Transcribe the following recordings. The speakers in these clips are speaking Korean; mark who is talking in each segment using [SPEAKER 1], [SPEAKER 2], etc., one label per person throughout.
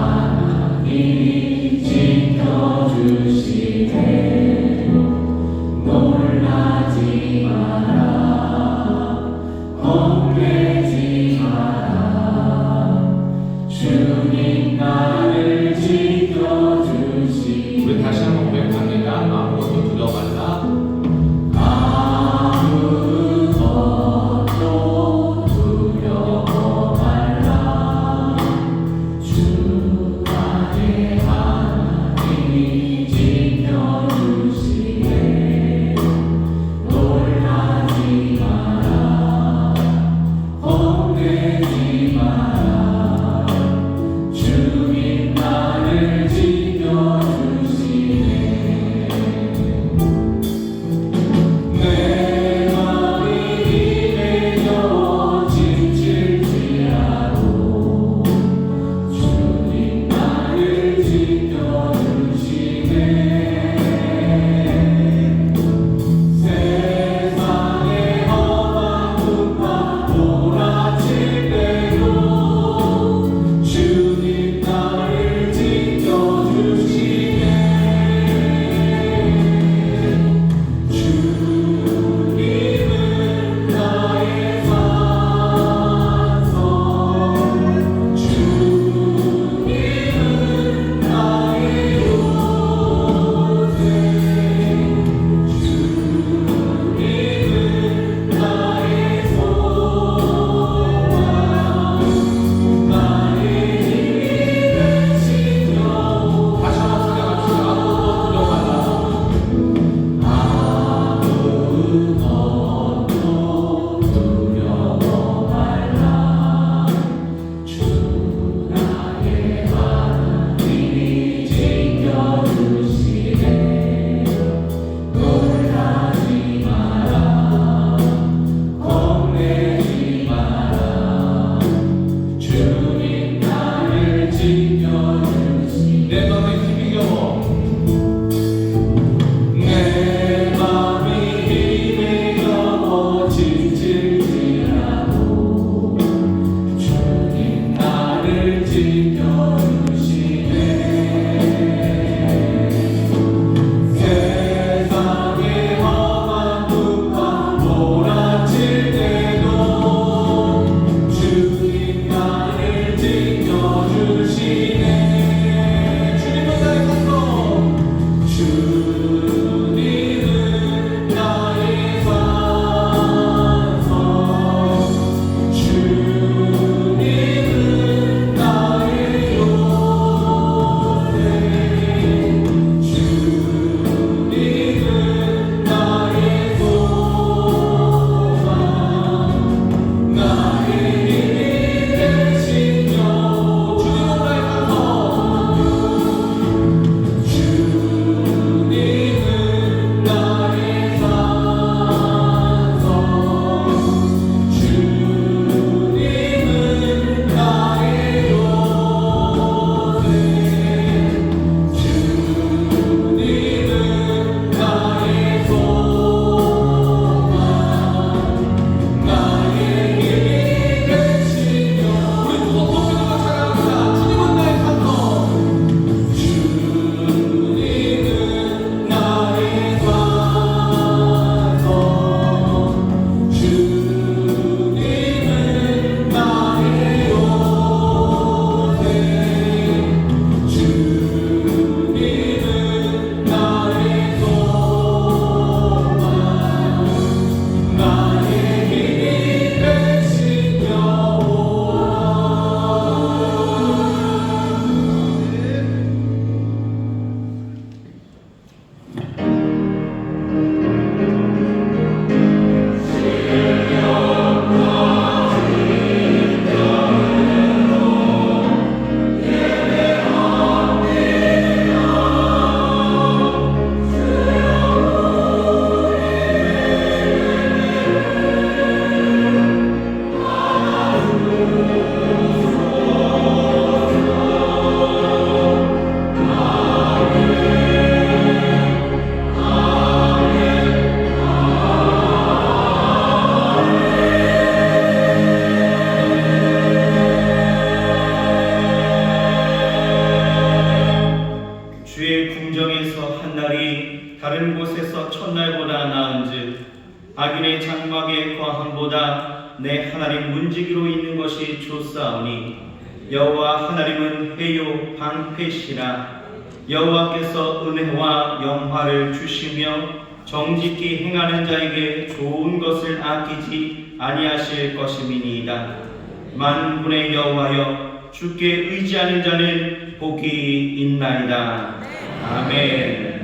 [SPEAKER 1] 하나님이 지켜주시네. 놀라지 마라, 겁내지 마라. 주님 나를 지켜주시네.
[SPEAKER 2] 우리 다시 한번 고백합니다. 아무것도 두려워 말라.
[SPEAKER 1] 아무것도 두려워 말라. 주 안에
[SPEAKER 3] 다른 곳에서 첫날보다 나은즉 악인의 장막에 거함보다 내 하나님 문지기로 있는 것이 좋사오니 여호와 하나님은 해요 방패시라. 여호와께서 은혜와 영화를 주시며 정직히 행하는 자에게 좋은 것을 아끼지 아니하실 것임이니이다. 만군의 여호와여, 주께 의지하는 자는 복이 있나이다. 아멘.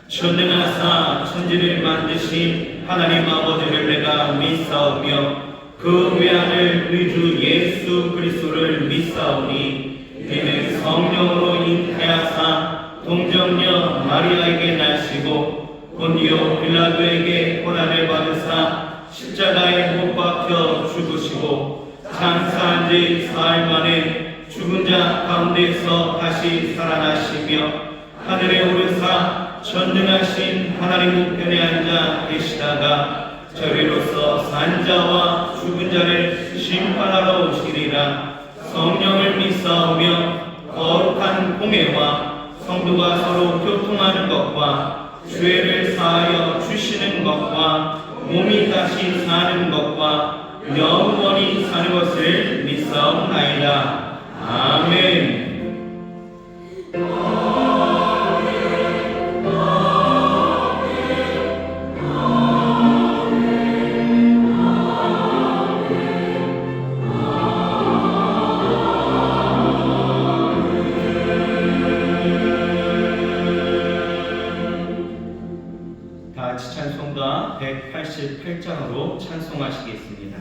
[SPEAKER 3] 전능하사 천지를 만드신 하나님 아버지를 내가 믿사오며 그 외아들 의주 예수 그리스도를 믿사오니 이는 성령으로 잉태하사 동정녀 마리아에게 나시고 본디오 빌라도에게 고난을 받으사 십자가에 못 박혀 죽으시고 장사한 지 사흘 만에 죽은 자 가운데서 다시 살아나시며 하늘에 오르사 전능하신 하나님 우편에 앉아 계시다가 저리로서 산자와 죽은 자를 심판하러 오시리라. 성령을 믿사오며 거룩한 공회와 성도가 서로 교통하는 것과 죄를 사하여 주시는 것과 몸이 다시 사는 것과 영원히 사는 것을 믿사옵나이다. 아멘. 다 같이 찬송가 188장으로 찬송하시겠습니다.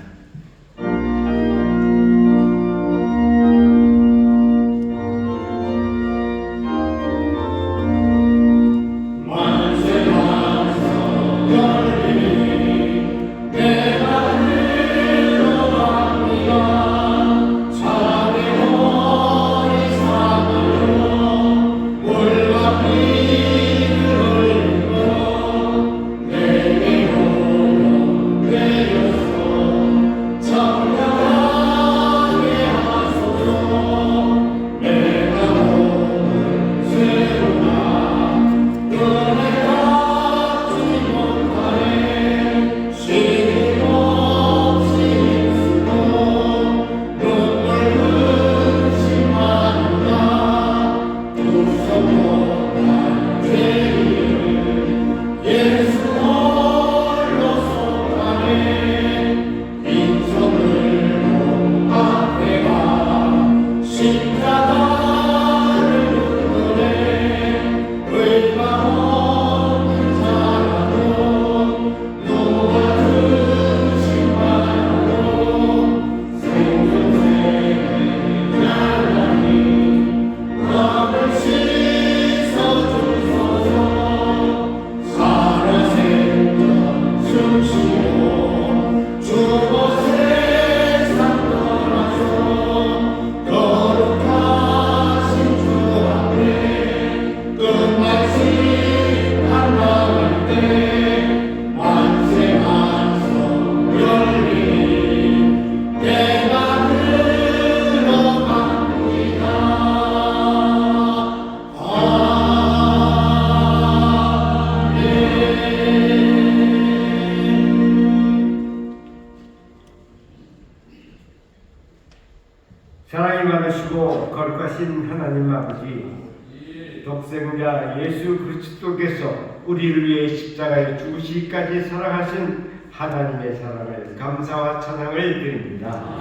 [SPEAKER 4] 사랑이 많으시고 거룩하신 하나님 아버지, 독생자 예수 그리스도께서 우리를 위해 십자가에 죽으시기까지 사랑하신 하나님의 사랑을 감사와 찬양을 드립니다.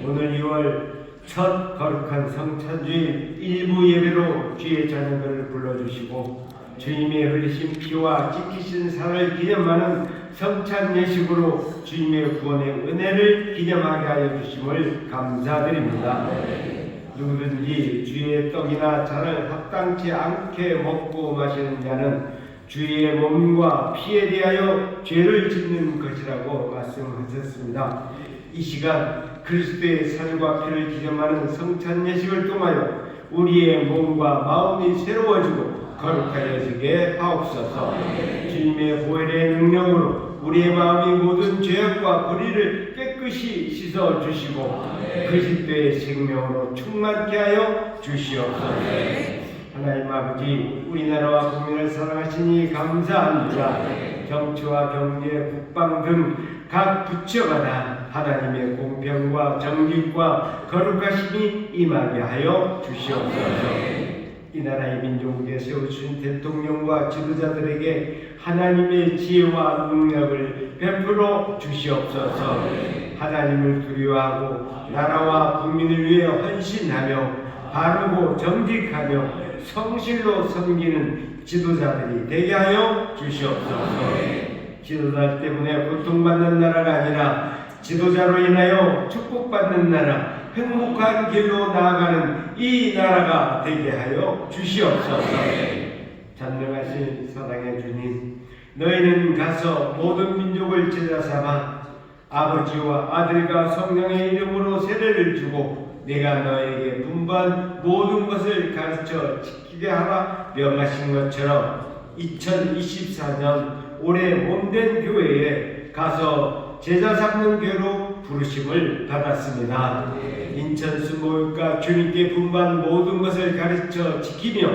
[SPEAKER 4] 오늘 2월 첫 거룩한 성찬주일 일부 예배로 주의 자녀들을 불러주시고 주님의 흘리신 피와 지키신 살을 기념하는 성찬 예식으로 주님의 구원의 은혜를 기념하게 하여 주심을 감사드립니다. 누구든지 주의 떡이나 잔을 합당치 않게 먹고 마시는 자는 주의 몸과 피에 대하여 죄를 짓는 것이라고 말씀하셨습니다. 이 시간 그리스도의 살과 피를 기념하는 성찬 예식을 통하여 우리의 몸과 마음이 새로워지고 거룩하여지게 하옵소서. 주님의 보혈의 능력으로 우리의 마음이 모든 죄악과 불의를 깨끗이 씻어 주시고 그리스도의 생명으로 충만케 하여 주시옵소서. 하나님 아버지, 우리나라와 국민을 사랑하시니 감사합니다. 정치와 경제, 국방 등 각 부처마다 하나님의 공평과 정직과 거룩하심이 임하게 하여 주시옵소서. 이 나라의 민족에게 세우신 대통령과 지도자들에게 하나님의 지혜와 능력을 베풀어 주시옵소서. 하나님을 두려워하고 나라와 국민을 위해 헌신하며 바르고 정직하며 성실로 섬기는 지도자들이 되게 하여 주시옵소서. 지도자 때문에 고통받는 나라가 아니라 지도자로 인하여 축복받는 나라, 행복한 길로 나아가는 이 나라가 되게 하여 주시옵소서. 전능하신 사랑의 주님, 너희는 가서 모든 민족을 제자 삼아 아버지와 아들과 성령의 이름으로 세례를 주고 내가 너에게 분부한 모든 것을 가르쳐 지키게 하라 명하신 것처럼 2024년 올해 몸된 교회에 가서 제자 삼는 교회로 부르심을 받았습니다. 인천 순복음과 주님께 분부한 모든 것을 가르쳐 지키며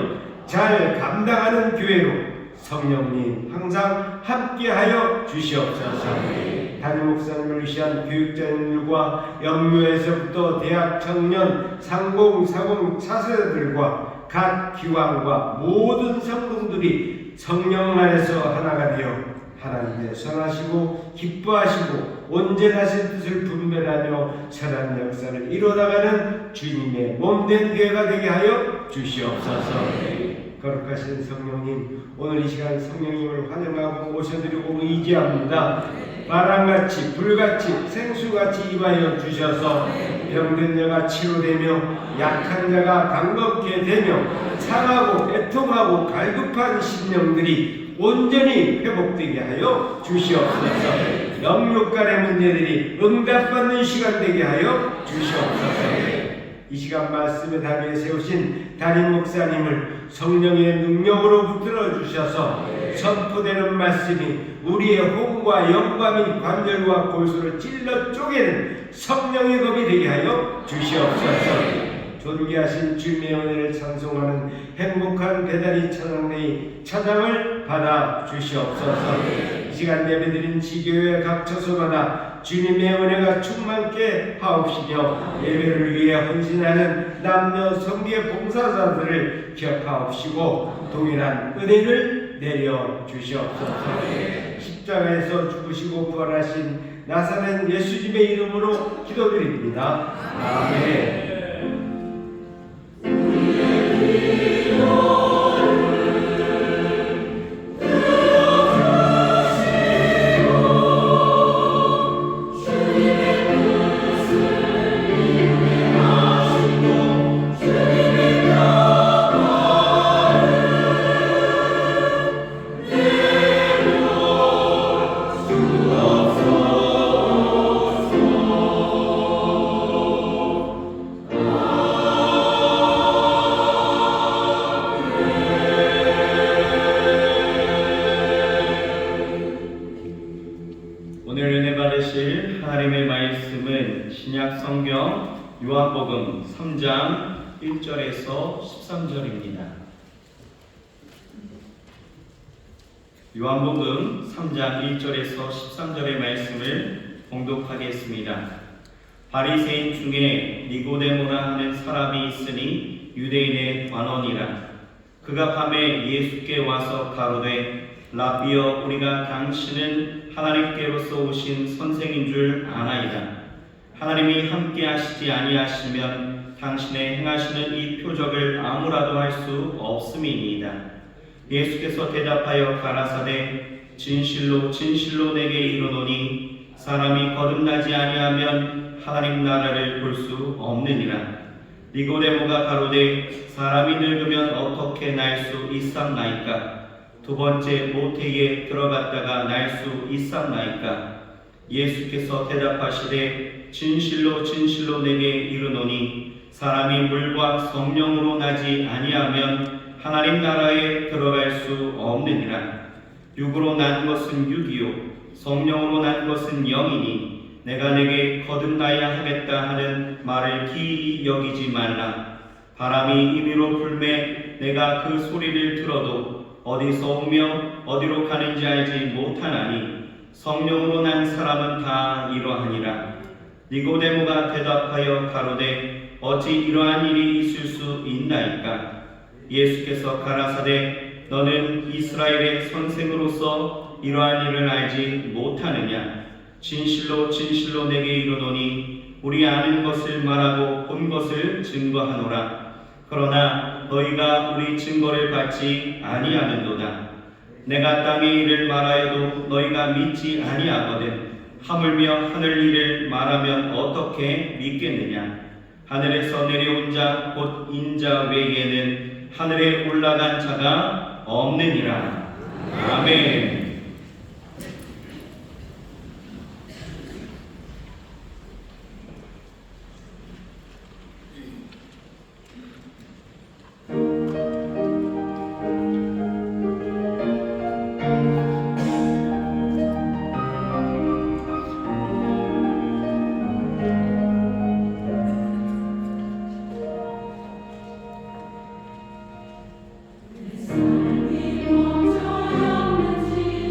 [SPEAKER 4] 잘 감당하는 교회로 성령님 항상 함께하여 주시옵소서. 담임 목사님을 위시한 교육자님들과 영유에서부터 대학 청년, 상공, 사공, 차세들과 각 기관과 모든 성도들이 성령 안에서 하나가 되어 하나님의 선하시고 기뻐하시고 온전하신 뜻을 분별하며 선한 역사를 이뤄나가는 주님의 몸된 교회가 되게 하여 주시옵소서. 거룩하신 성령님, 오늘 이 시간 성령님을 환영하고 모셔드리고 의지합니다. 바람같이 불같이 생수같이 임하여 주셔서 병든 자가 치료되며 약한 자가 강건케 되며 상하고 애통하고 갈급한 심령들이 온전히 회복되게 하여 주시옵소서. 영육간의 문제들이 응답받는 시간 되게 하여 주시옵소서. 이 시간 말씀에 답에 세우신 담임 목사님을 성령의 능력으로 붙들어 주셔서 선포되는 말씀이 우리의 혼과 영과 및 관절과 골수를 찔러 쪼개는 성령의 검이 되게 하여 주시옵소서. 존귀하신 주님의 은혜를 찬송하는 행복한 배달이 찬양의 찬양을 받아 주시옵소서. 이 시간 예배드린 지교회 각 처소마다 주님의 은혜가 충만케 하옵시며 예배를 위해 헌신하는 남녀 성계 봉사자들을 기억하옵시고 동일한 은혜를 내려 주시옵소서. 십자가에서 죽으시고 부활하신 나사렛 예수님의 이름으로 기도드립니다. 아멘.
[SPEAKER 3] 하나님의 말씀은 신약 성경 요한복음 3장 1절에서 13절입니다. 요한복음 3장 1절에서 13절의 말씀을 봉독하겠습니다. 바리새인 중에 니고데모라 하는 사람이 있으니 유대인의 관원이라. 그가 밤에 예수께 와서 가로되 라비여 우리가 당신은 하나님께로서 오신 선생인 줄 아나이다. 하나님이 함께 하시지 아니하시면 당신의 행하시는 이 표적을 아무라도 할 수 없음이니이다. 예수께서 대답하여 가라사대 진실로 진실로 내게 이르노니 사람이 거듭나지 아니하면 하나님 나라를 볼 수 없느니라. 니고데모가 가로되 사람이 늙으면 어떻게 날 수 있삼나이까? 두 번째 모태에 들어갔다가 날 수 있삼나이까? 예수께서 대답하시되 진실로 진실로 내게 이르노니 사람이 물과 성령으로 나지 아니하면 하나님 나라에 들어갈 수 없느니라. 육으로 난 것은 육이요 성령으로 난 것은 영이니 내가 내게 거듭나야 하겠다 하는 말을 기이히 여기지 말라. 바람이 임의로 불매 내가 그 소리를 들어도 어디서 오며 어디로 가는지 알지 못하나니 성령으로 난 사람은 다 이러하니라. 니고데모가 대답하여 가로되 어찌 이러한 일이 있을 수 있나이까? 예수께서 가라사대 너는 이스라엘의 선생으로서 이러한 일을 알지 못하느냐? 진실로 진실로 내게 이르노니 우리 아는 것을 말하고 본 것을 증거하노라. 그러나 너희가 우리 증거를 받지 아니하는도다. 내가 땅의 일을 말하여도 너희가 믿지 아니하거든. 하물며 하늘 일을 말하면 어떻게 믿겠느냐? 하늘에서 내려온 자 곧 인자 외에는 하늘에 올라간 자가 없느니라. 아멘.
[SPEAKER 1] 삶이 멈춰야 하는지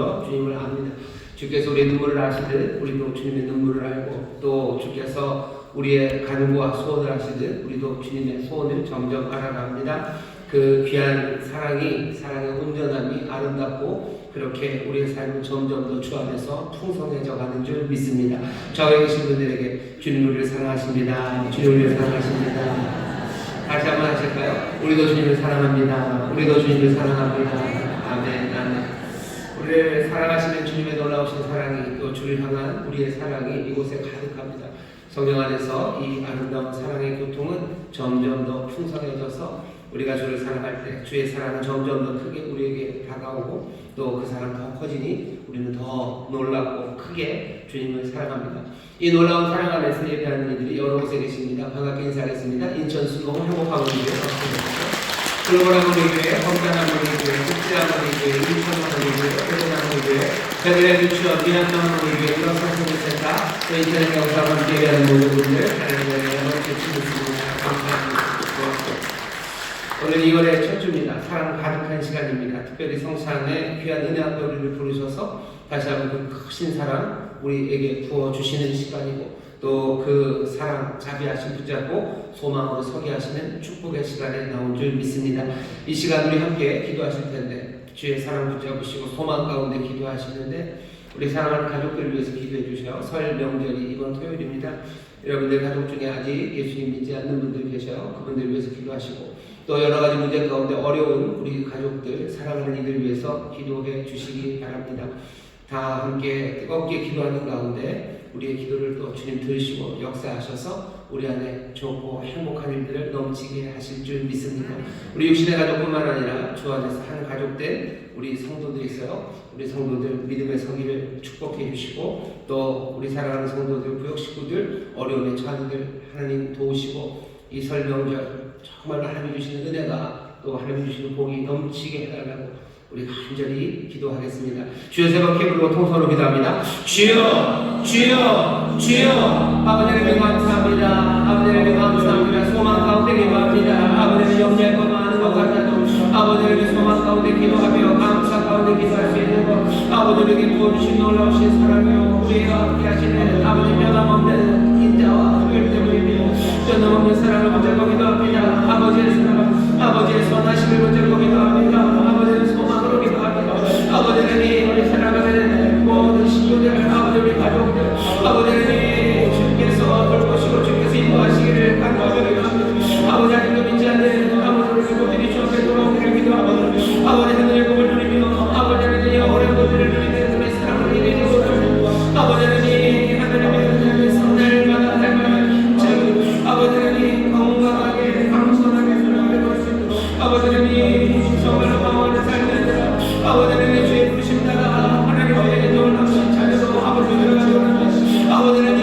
[SPEAKER 5] 더 주님을 압니다. 주께서 우리의 눈물을 아시듯 우리도 주님의 눈물을 알고, 또 주께서 우리의 간구와 소원을 아시듯 우리도 주님의 소원을 점점 알아갑니다. 그 귀한 사랑의 온전함이 아름답고 그렇게 우리의 삶은 점점 더 주 안에서 풍성해져 가는 줄 믿습니다. 저에 계신 분들에게 주님 우리를 사랑하십니다. 주님 우리를 사랑하십니다. 다시 한번 하실까요? 우리도 주님을 사랑합니다. 우리도 주님을 사랑합니다. 아멘, 아멘. 우리를 사랑하시는 주님의 놀라우신 사랑이, 또 주를 향한 우리의 사랑이 이곳에 가득합니다. 성령 안에서 이 아름다운 사랑의 교통은 점점 더 풍성해져서 우리가 주를 사랑할 때 주의 사랑은 점점 더 크게 우리에게 다가오고, 또 그 사랑 더 커지니 우리는 더 놀랍고 크게 주님을 사랑합니다. 이 놀라운 사랑 안에서 예배하는 이들이 여러 곳에 계십니다. 반갑게 인사하겠습니다. 인천 수공 행복하모니교회 글로벌하모니교회, 헌장하모니교회, 국제하모니교회, 인천하모니교회, 대전하모니교회, 베들레헴 유치원, 미얀마하모니교회, 유럽상생센터, 또 인터넷 영상을 예배하는 모든 분들 하나님의 은혜로 주시겠습니다. 감사합니다. 오늘 2월의 첫 주입니다. 사랑 가득한 시간입니다. 특별히 성찬의 귀한 은혜 앞에 우리를 부르셔서 다시 한번 그 크신 사랑 우리에게 부어주시는 시간이고, 또 그 사랑 자비하심 붙잡고 소망으로 서게 하시는 축복의 시간에 나온 줄 믿습니다. 이 시간 우리 함께 기도하실 텐데, 주의 사랑 붙잡으시고 소망 가운데 기도하시는데, 우리 사랑하는 가족들을 위해서 기도해 주셔요. 설 명절이 이번 토요일입니다. 여러분들 가족 중에 아직 예수님 믿지 않는 분들 계셔요. 그분들 위해서 기도하시고, 또 여러 가지 문제 가운데 어려운 우리 가족들, 사랑하는 이들 위해서 기도해 주시기 바랍니다. 다 함께 뜨겁게 기도하는 가운데 우리의 기도를 또 주님 들으시고 역사하셔서 우리 안에 좋고 행복한 일들을 넘치게 하실 줄 믿습니다. 우리 육신의 가족뿐만 아니라 주 안에서 한 가족된 우리 성도들이 있어요. 우리 성도들 믿음의 서기를 축복해 주시고, 또 우리 사랑하는 성도들, 구역 식구들, 어려움에 처한 이들 하나님 도우시고, 이 설 명절 정말로 하나님 주시는 은혜가, 또 하나님 주시는 복이 넘치게 해달라고 우리 간절히 기도하겠습니다. 주여 세 번 부르고 통성으로 기도합니다. 주여, 주여, 주여. 아버지 하나님 감사합니다. 아버지 하나님 감사합니다. 소망 가운데 기도합니다. 아버지 하나님 염려할 것 많은 것 같아도 아버지 하나님 소망 가운데 기도하며 감사 가운데 기도할 수 있는 것, 아버지에게 부어주신 놀라우신 사랑이요 우리와 함께 하시는 아버지 변함없는 인자와 특별 때문입니다. 변함없는 사랑을 붙잡고 기도합니다. 아버지의 사랑, 아버지의 선하심을 붙잡고 기도합니다. 아버지의 소망으로 기도합니다. 아버지는 우리 살아가는 모든 식구들, 아버지 우리 가족들, 아버지는 주께서 돌보시고 주께서 인도하시기를 간구하며 기도합니다. 아버지 하나님도 믿지 않는 아버지를 그분들이 주 앞에 돌아오기를 기도하고, 아버지 하늘의 꿈을 누리며 아버지 하나님의 영원한 것들을 누리는 우리 사랑을 이루고, 아버지 하나님의 날마다 아버지 하나님 건강하게 강건하게 살아갈 수 있도록 아버지 하나님 정말로 마음을 살리는 아버지 하나님 주의 부르심 따라 하나님의 놀라우신 자녀로 아버지 들어가게 원합니다. 아버지 하나님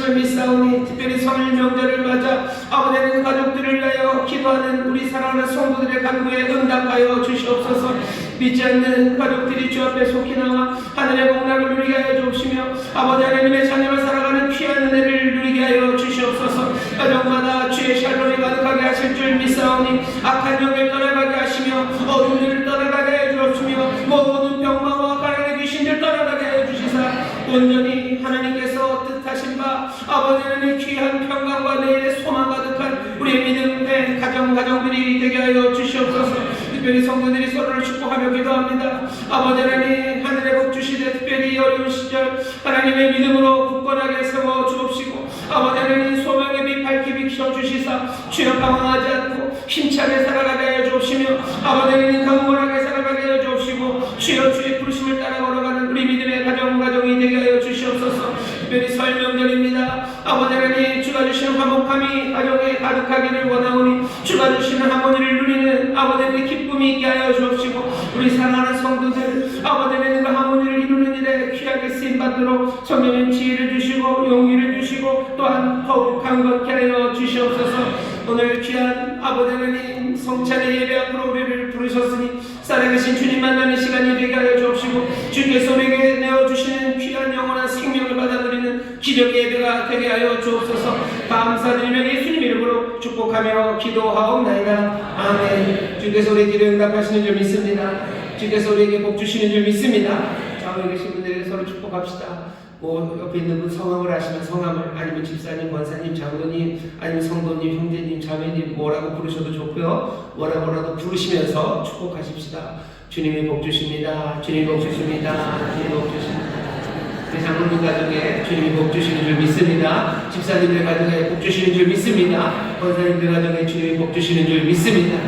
[SPEAKER 5] 줄 믿사오니 특별히 설 명절을 맞아 아버지는 가족들을 위하여 기도하는 우리 사랑하는 성도들의 간구에 응답하여 주시옵소서. 믿지 않는 가족들이 주 앞에 속히 나와 하늘의 복락을 누리게 하여 주옵시며 아버지 하나님의 자녀로 살아가는 귀한 은혜를 누리게 하여 주시옵소서. 가정마다 주의 샬롬이 가득하게 하실 줄 믿사오니 악한 영을 떠나가게 하시며 어두운 일을 떠나가게 하여 주옵시며 모든 병마와 가난의 귀신들 떠나가게 하여 주시사 온전히 하나님께서 뜻하신 바 아버지 하나님의 귀한 평강과 내일의 소망 가득한 우리의 믿음의 가정들이 되게 하여 주시옵소서. 특별히 성도들이 서로를 축복하며 기도합니다. 아버지 하나님 하늘의 복 주시되 특별히 어려운 시절 하나님의 믿음으로 굳건하게 세워 주옵시고 아버지 하나님 소망의 빛 밝히 비춰 주시사 주여 방황하지 않고 힘차게 살아가게 하여 주옵시며 아버지 하나님 강건하게 살아가게 하여 주옵시고 주여 주의 부르심을 따라 걸어가는 우리 믿음의 가정이 되게 하여 주시옵소서. 특별히 설 명절입니다. 아버지 하나님 주가 주시는 화목함이 가정에 가득하기를 원하오니 주가 주시는 하모니를 누리는 아버지 하나님의 기쁨이 있게 하여 주옵시고 우리 사랑하는 성도들 아버지 하나님 그 하모니를 이루는 일에 귀하게 쓰임받도록 성령님 지혜를 주시고 용기를 주시고 또한 더욱 강건케 하여 주시옵소서. 오늘 귀한 아버지 하나님 성찬의 예배 앞으로 우리를 부르셨으니 살아계신 주님 만나는 시간이 되게 하여 주옵시고 주께서 우리에게 내어주시는 귀한 영원한 생명을 받아 누리는 기적의 예배가 되게 하여 주옵소서. 감사드리며 예수님 이름으로 축복하며 기도하옵나이다. 아멘. 주께서 우리 기도 응답하시는 줄 믿습니다. 주께서 우리에게 복 주시는 줄 믿습니다. 자우에 계신 분들에게 서로 축복합시다. 옆에 있는 분 성함을 아시면 성함을, 아니면 집사님, 권사님, 장로님, 아니면 성도님, 형제님, 자매님 뭐라고 부르셔도 좋고요. 뭐라도 부르시면서 축복하십시다. 주님이 복 주십니다. 주님이 복 주십니다. 주님이 복 주십니다. 우리 장로님 가정에 주님이 복 주시는 줄 믿습니다. 집사님들 가정에 복 주시는 줄 믿습니다. 권사님들 가정에 주님이 복 주시는 줄 믿습니다.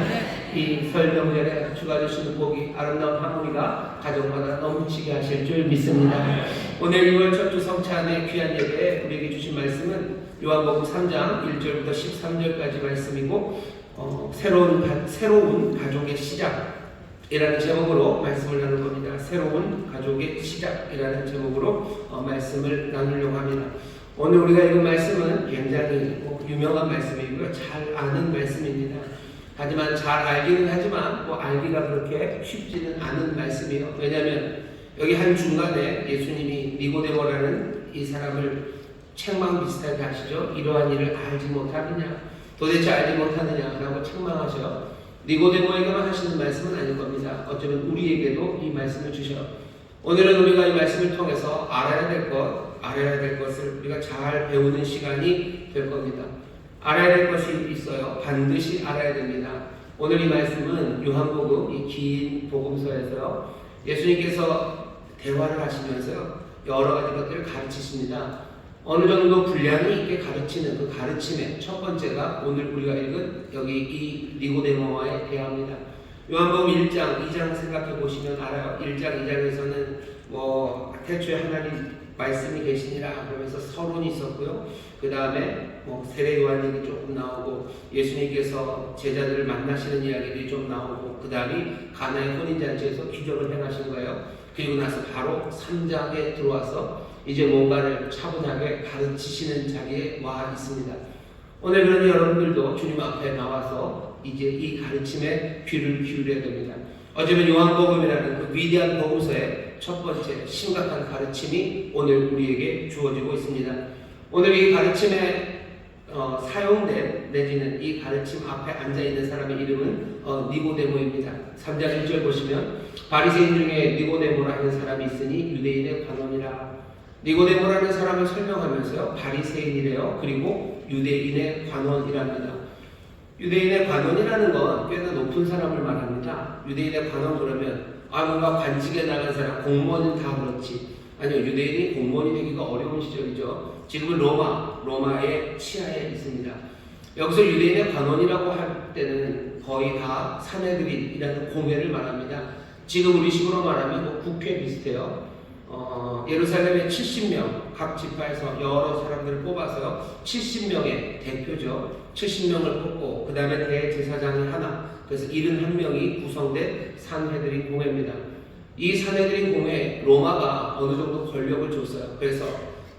[SPEAKER 5] 이 설 명절에 주가 주시는 복이 아름다운 하모니가 가정마다 넘치게 하실 줄 믿습니다. 오늘 6월 첫 주 성찬의 귀한 예배에 우리에게 주신 말씀은 요한복음 3장 1절부터 13절까지 말씀이고 새로운 가족의 시작이라는 제목으로 말씀을 나눌 겁니다. 새로운 가족의 시작이라는 제목으로 말씀을 나누려고 합니다. 오늘 우리가 읽은 말씀은 굉장히 유명한 말씀이고요. 잘 아는 말씀입니다. 하지만 잘 알기는 하지만 알기가 그렇게 쉽지는 않은 말씀이에요. 왜냐하면 여기 한 중간에 예수님이 니고데모라는 이 사람을 책망 비슷하게 하시죠. 이러한 일을 알지 못하느냐, 도대체 알지 못하느냐라고 책망하셔. 니고데모에게만 하시는 말씀은 아닐 겁니다. 어쩌면 우리에게도 이 말씀을 주셔. 오늘은 우리가 이 말씀을 통해서 알아야 될 것을 우리가 잘 배우는 시간이 될 겁니다. 알아야 될 것이 있어요. 반드시 알아야 됩니다. 오늘 이 말씀은 요한복음 이 긴 복음서에서요. 예수님께서 대화를 하시면서요. 여러 가지 것들을 가르치십니다. 어느 정도 분량이 있게 가르치는 그 가르침의 첫 번째가 오늘 우리가 읽은 여기 이 니고데모와의 대화입니다. 요한복음 1장, 2장 생각해 보시면 알아요. 1장, 2장에서는 태초에 하나님 말씀이 계시니라 그러면서 서론이 있었고요. 그 다음에 세례 요한 얘기 조금 나오고 예수님께서 제자들을 만나시는 이야기들이 좀 나오고 그 다음에 가나의 혼인잔치에서 기적을 행하신 거예요. 그리고 나서 바로 3장에 들어와서 이제 뭔가를 차분하게 가르치시는 자리에 와 있습니다. 오늘 그러니 여러분들도 주님 앞에 나와서 이제 이 가르침에 귀를 기울여야 됩니다. 어쩌면 요한복음이라는 그 위대한 복음서의 첫 번째 심각한 가르침이 오늘 우리에게 주어지고 있습니다. 오늘 이 가르침에 사용된 내지는 이 가르침 앞에 앉아있는 사람의 이름은 니고데모입니다. 3장 1절 보시면 바리새인 중에 니고데모라는 사람이 있으니 유대인의 관원이라. 니고데모라는 사람을 설명하면서요. 바리새인이래요. 그리고 유대인의 관원이랍니다. 유대인의 관원이라는 건 꽤나 높은 사람을 말합니다. 유대인의 관원 그러면 뭔가 관직에 나간 사람, 공무원은 다 그렇지. 아니요, 유대인이 공무원이 되기가 어려운 시절이죠. 지금은 로마의 치하에 있습니다. 여기서 유대인의 관원이라고 할 때는 거의 다 사내들이라는 공회를 말합니다. 지금 우리 식으로 말하면 국회 비슷해요. 예루살렘에 70명, 각 지파에서 여러 사람들을 뽑아서 70명의 대표죠. 70명을 뽑고 그 다음에 대제사장이 하나, 그래서 71명이 구성된 산헤드린 공회입니다. 이 산헤드린 공회, 로마가 어느 정도 권력을 줬어요. 그래서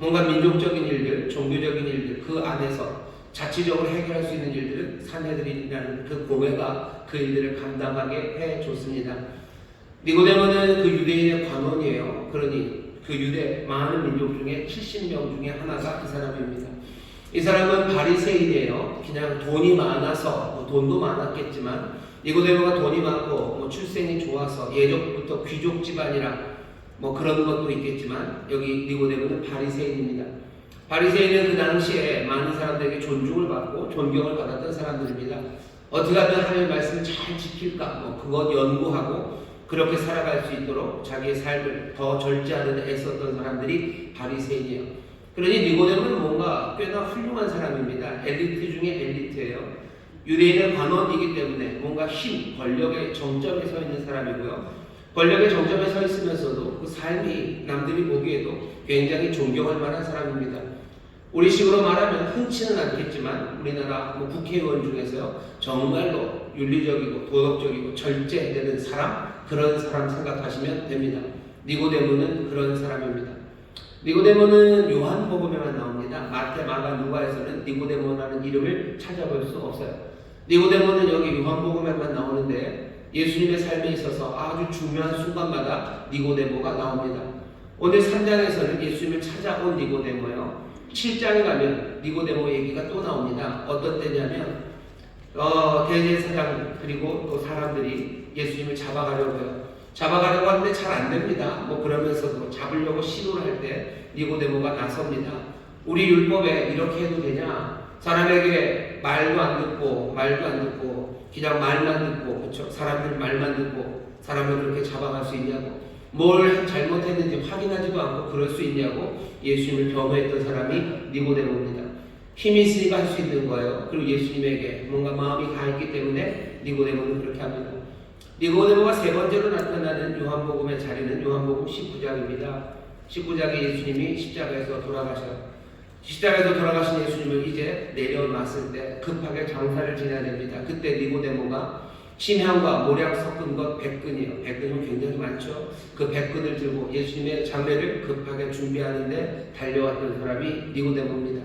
[SPEAKER 5] 뭔가 민족적인 일들, 종교적인 일들 그 안에서 자치적으로 해결할 수 있는 일들은 산헤드린이라는 그 공회가 그 일들을 감당하게 해줬습니다. 니고데모는 그 유대인의 관원이에요. 그러니 그 유대 많은 민족 중에 70명 중에 하나가 이 사람입니다. 이 사람은 바리새인이에요. 그냥 돈이 많아서 돈도 많았겠지만 니고데모가 돈이 많고 출생이 좋아서 예적부터 귀족 집안이라 그런 것도 있겠지만 여기 니고데모는 바리새인입니다. 바리새인은 그 당시에 많은 사람들에게 존중을 받고 존경을 받았던 사람들입니다. 어떻게 하면 하나님의 말씀을 잘 지킬까 그것 연구하고 그렇게 살아갈 수 있도록 자기의 삶을 더 절제하는 데 애썼던 사람들이 바리새인이에요. 그러니 니고데모는 뭔가 꽤나 훌륭한 사람입니다. 엘리트 중에 엘리트예요. 유대인의 관원이기 때문에 뭔가 힘, 권력의 정점에 서 있는 사람이고요. 권력의 정점에 서 있으면서도 그 삶이 남들이 보기에도 굉장히 존경할 만한 사람입니다. 우리식으로 말하면 흔치는 않겠지만 우리나라 국회의원 중에서요 정말로 윤리적이고 도덕적이고 절제되는 사람, 그런 사람 생각하시면 됩니다. 니고데모는 그런 사람입니다. 니고데모는 요한복음에만 나옵니다. 마태, 마가, 누가에서는 니고데모라는 이름을 찾아볼 수 없어요. 니고데모는 여기 요한복음에만 나오는데 예수님의 삶에 있어서 아주 중요한 순간마다 니고데모가 나옵니다. 오늘 3장에서는 예수님을 찾아온 니고데모예요. 7장에 가면 니고데모 얘기가 또 나옵니다. 어떤 때냐면 대제사장 그리고 또 사람들이 예수님을 잡아가려고 해요. 잡아가려고 하는데 잘 안됩니다. 그러면서도 잡으려고 시도를 할 때 니고데모가 나섭니다. 우리 율법에 이렇게 해도 되냐? 사람에게 말도 안 듣고 그냥 말만 듣고 그렇죠? 사람들 말만 듣고 사람을 그렇게 잡아갈 수 있냐고, 뭘 잘못했는지 확인하지도 않고 그럴 수 있냐고 예수님을 변호했던 사람이 니고데모입니다. 힘이 있으니까 할 수 있는 거예요. 그리고 예수님에게 뭔가 마음이 가 있기 때문에 니고데모는 그렇게 합니다. 니고데모가 세 번째로 나타나는 요한복음의 자리는 요한복음 19장입니다. 19장에 예수님이 십자가에서 돌아가셔요. 십자가에서 돌아가신 예수님을 이제 내려놨을 때 급하게 장사를 지내야 됩니다. 그때 니고데모가 심향과 모략 섞은 것 100근이에요. 100근이면 굉장히 많죠. 그 100근을 들고 예수님의 장례를 급하게 준비하는데 달려왔던 사람이 니고데모입니다.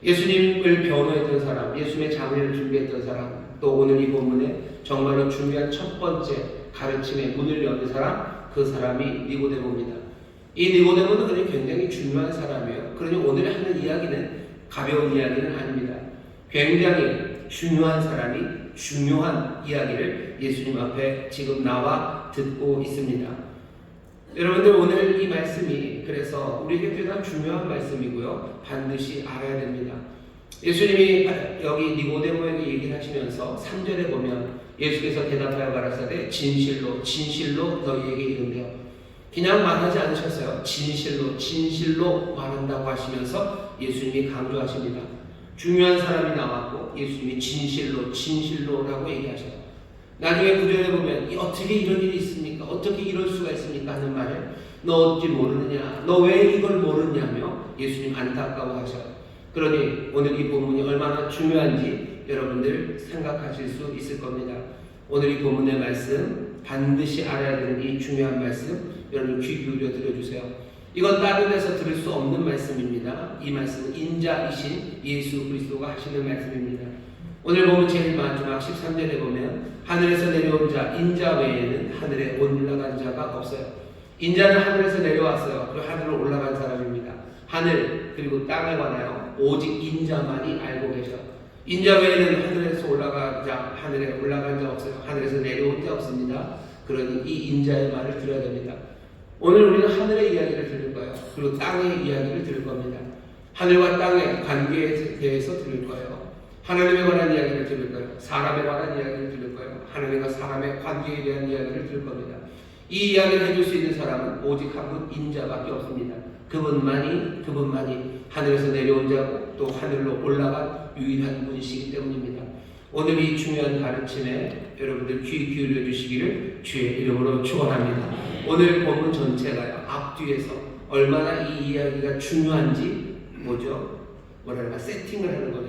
[SPEAKER 5] 예수님을 변호했던 사람, 예수님의 장례를 준비했던 사람, 또 오늘 이 본문에 정말로 중요한 첫 번째 가르침의 문을 여는 사람, 그 사람이 니고데모입니다. 이 니고데모는 그냥 굉장히 중요한 사람이에요. 그러니 오늘 하는 이야기는 가벼운 이야기는 아닙니다. 굉장히 중요한 사람이 중요한 이야기를 예수님 앞에 지금 나와 듣고 있습니다. 여러분들 오늘 이 말씀이 그래서 우리에게 꽤나 중요한 말씀이고요. 반드시 알아야 됩니다. 예수님이 여기 니고데모에게 얘기를 하시면서 3절에 보면 예수께서 대답하여 가라사대 진실로 너희에게 이른대요. 그냥 말하지 않으셨어요. 진실로 말한다고 하시면서 예수님이 강조하십니다. 중요한 사람이 나왔고 예수님이 진실로라고 얘기하셔요. 나중에 구절에 보면 어떻게 이런 일이 있습니까? 어떻게 이럴 수가 있습니까? 하는 말에 너 어찌 모르느냐? 너 왜 이걸 모르냐며 예수님 안타까워하셔요. 그러니 오늘 이 본문이 얼마나 중요한지 여러분들 생각하실 수 있을 겁니다. 오늘 이 본문의 말씀, 반드시 알아야 되는 이 중요한 말씀 여러분 귀 기울여 들어주세요. 이건 다른 데서 들을 수 없는 말씀입니다. 이 말씀은 인자이신 예수 그리스도가 하시는 말씀입니다. 오늘 보면 제일 마지막 13절에 보면 하늘에서 내려온 자 인자 외에는 하늘에 올라간 자가 없어요. 인자는 하늘에서 내려왔어요. 그리고 하늘로 올라간 사람입니다. 하늘 그리고 땅에 관하여 오직 인자만이 알고 계셔. 인자 외에는 하늘에서 하늘에 올라간 자 없어요. 하늘에서 내려온 자 없습니다. 그러니 이 인자의 말을 들어야 됩니다. 오늘 우리는 하늘의 이야기를 들을 거예요. 그리고 땅의 이야기를 들을 겁니다. 하늘과 땅의 관계에 대해서 들을 거예요. 하나님에 관한 이야기를 들을 거예요. 사람에 관한 이야기를 들을 거예요. 하나님과 사람의 관계에 대한 이야기를 들을 겁니다. 이 이야기를 해줄 수 있는 사람은 오직 한 분 인자밖에 없습니다. 그분만이 하늘에서 내려온 자고 또 하늘로 올라간 유일한 분이시기 때문입니다. 오늘 이 중요한 가르침에 여러분들 귀 기울여 주시기를 주의 이름으로 축원합니다. 오늘 본문 전체가요 앞뒤에서 얼마나 이 이야기가 중요한지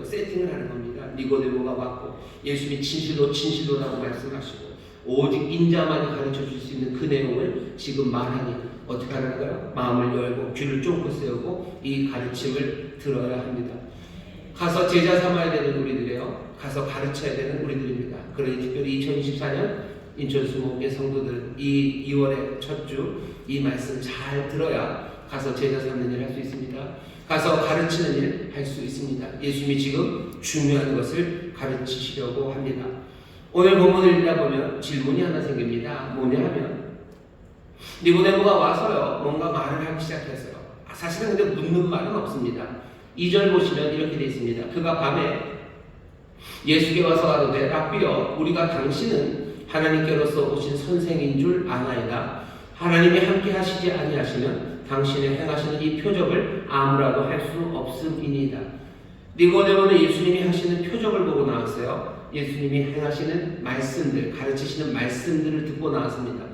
[SPEAKER 5] 세팅을 하는 겁니다. 니고데모가 왔고 예수님이 진실로라고 말씀하시고 오직 인자만이 가르쳐 줄 수 있는 그 내용을 지금 말하니 어떻게 하는 거예요? 마음을 열고 귀를 쫑긋 세우고 이 가르침을 들어야 합니다. 가서 제자 삼아야 되는 우리들이에요. 가서 가르쳐야 되는 우리들입니다. 그러니 특별히 2024년 인천 수목의 성도들은 이 2월의 첫 주 이 말씀 잘 들어야 가서 제자 삼는 일 할 수 있습니다. 가서 가르치는 일 할 수 있습니다. 예수님이 지금 중요한 것을 가르치시려고 합니다. 오늘 본문을 읽다 보면 질문이 하나 생깁니다. 뭐냐 하면 니고데모가 와서요 뭔가 말을 하기 시작했어요. 사실은 근데 묻는 말은 없습니다. 2절 보시면 이렇게 되어 있습니다. 그가 밤에 예수께 와서 가로되 랍비여 우리가 당신은 하나님께로서 오신 선생인 줄 아나이다. 하나님이 함께 하시지 아니하시면 당신의 행하시는 이 표적을 아무라도 할 수 없음이니이다. 니고데모는 예수님이 하시는 표적을 보고 나왔어요. 예수님이 행하시는 말씀들, 가르치시는 말씀들을 듣고 나왔습니다.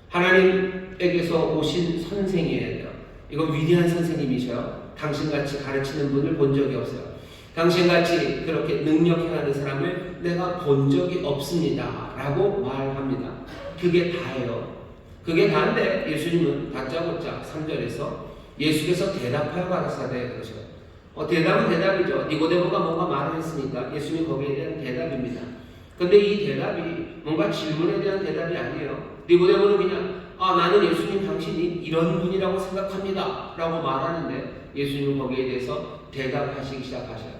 [SPEAKER 5] 하나님에게서 오신 선생이에요. 이건 위대한 선생님이셔요. 당신같이 가르치는 분을 본 적이 없어요. 당신같이 그렇게 능력 행하는 사람을 내가 본 적이 없습니다 라고 말합니다. 그게 다예요. 그게 다인데 예수님은 다짜고짜 3절에서 예수께서 대답하여 가라사대 그러셔요. 대답은 대답이죠. 니고데모가 뭔가 말을 했으니까 예수님이 거기에 대한 대답입니다. 근데 이 대답이 뭔가 질문에 대한 대답이 아니에요. 니고데모는 그냥 나는 예수님 당신이 이런 분이라고 생각합니다 라고 말하는데 예수님은 거기에 대해서 대답하시기 시작하셔요.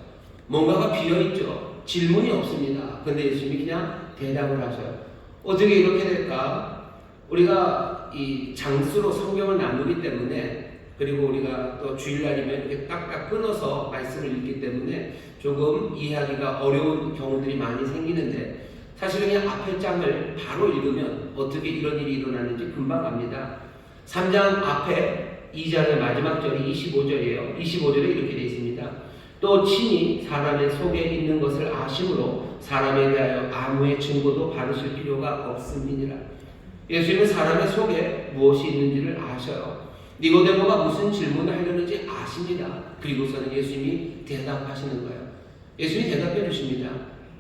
[SPEAKER 5] 뭔가가 비어있죠. 질문이 없습니다. 근데 예수님이 그냥 대답을 하셔요. 어떻게 이렇게 될까? 우리가 이 장수로 성경을 나누기 때문에 그리고 우리가 또 주일날이면 이렇게 딱딱 끊어서 말씀을 읽기 때문에 조금 이해하기가 어려운 경우들이 많이 생기는데 사실은 그냥 앞에 장을 바로 읽으면 어떻게 이런 일이 일어나는지 금방 압니다. 3장 앞에 2장의 마지막 절이 25절이에요. 25절에 이렇게 되어 있습니다. 또 친히 사람의 속에 있는 것을 아심으로 사람에 대하여 아무의 증거도 바르실 필요가 없음이니라. 예수님은 사람의 속에 무엇이 있는지를 아셔요. 니고데모가 무슨 질문을 하려는지 아십니다. 그리고서는 예수님이 대답하시는 거예요. 예수님이 대답해 주십니다.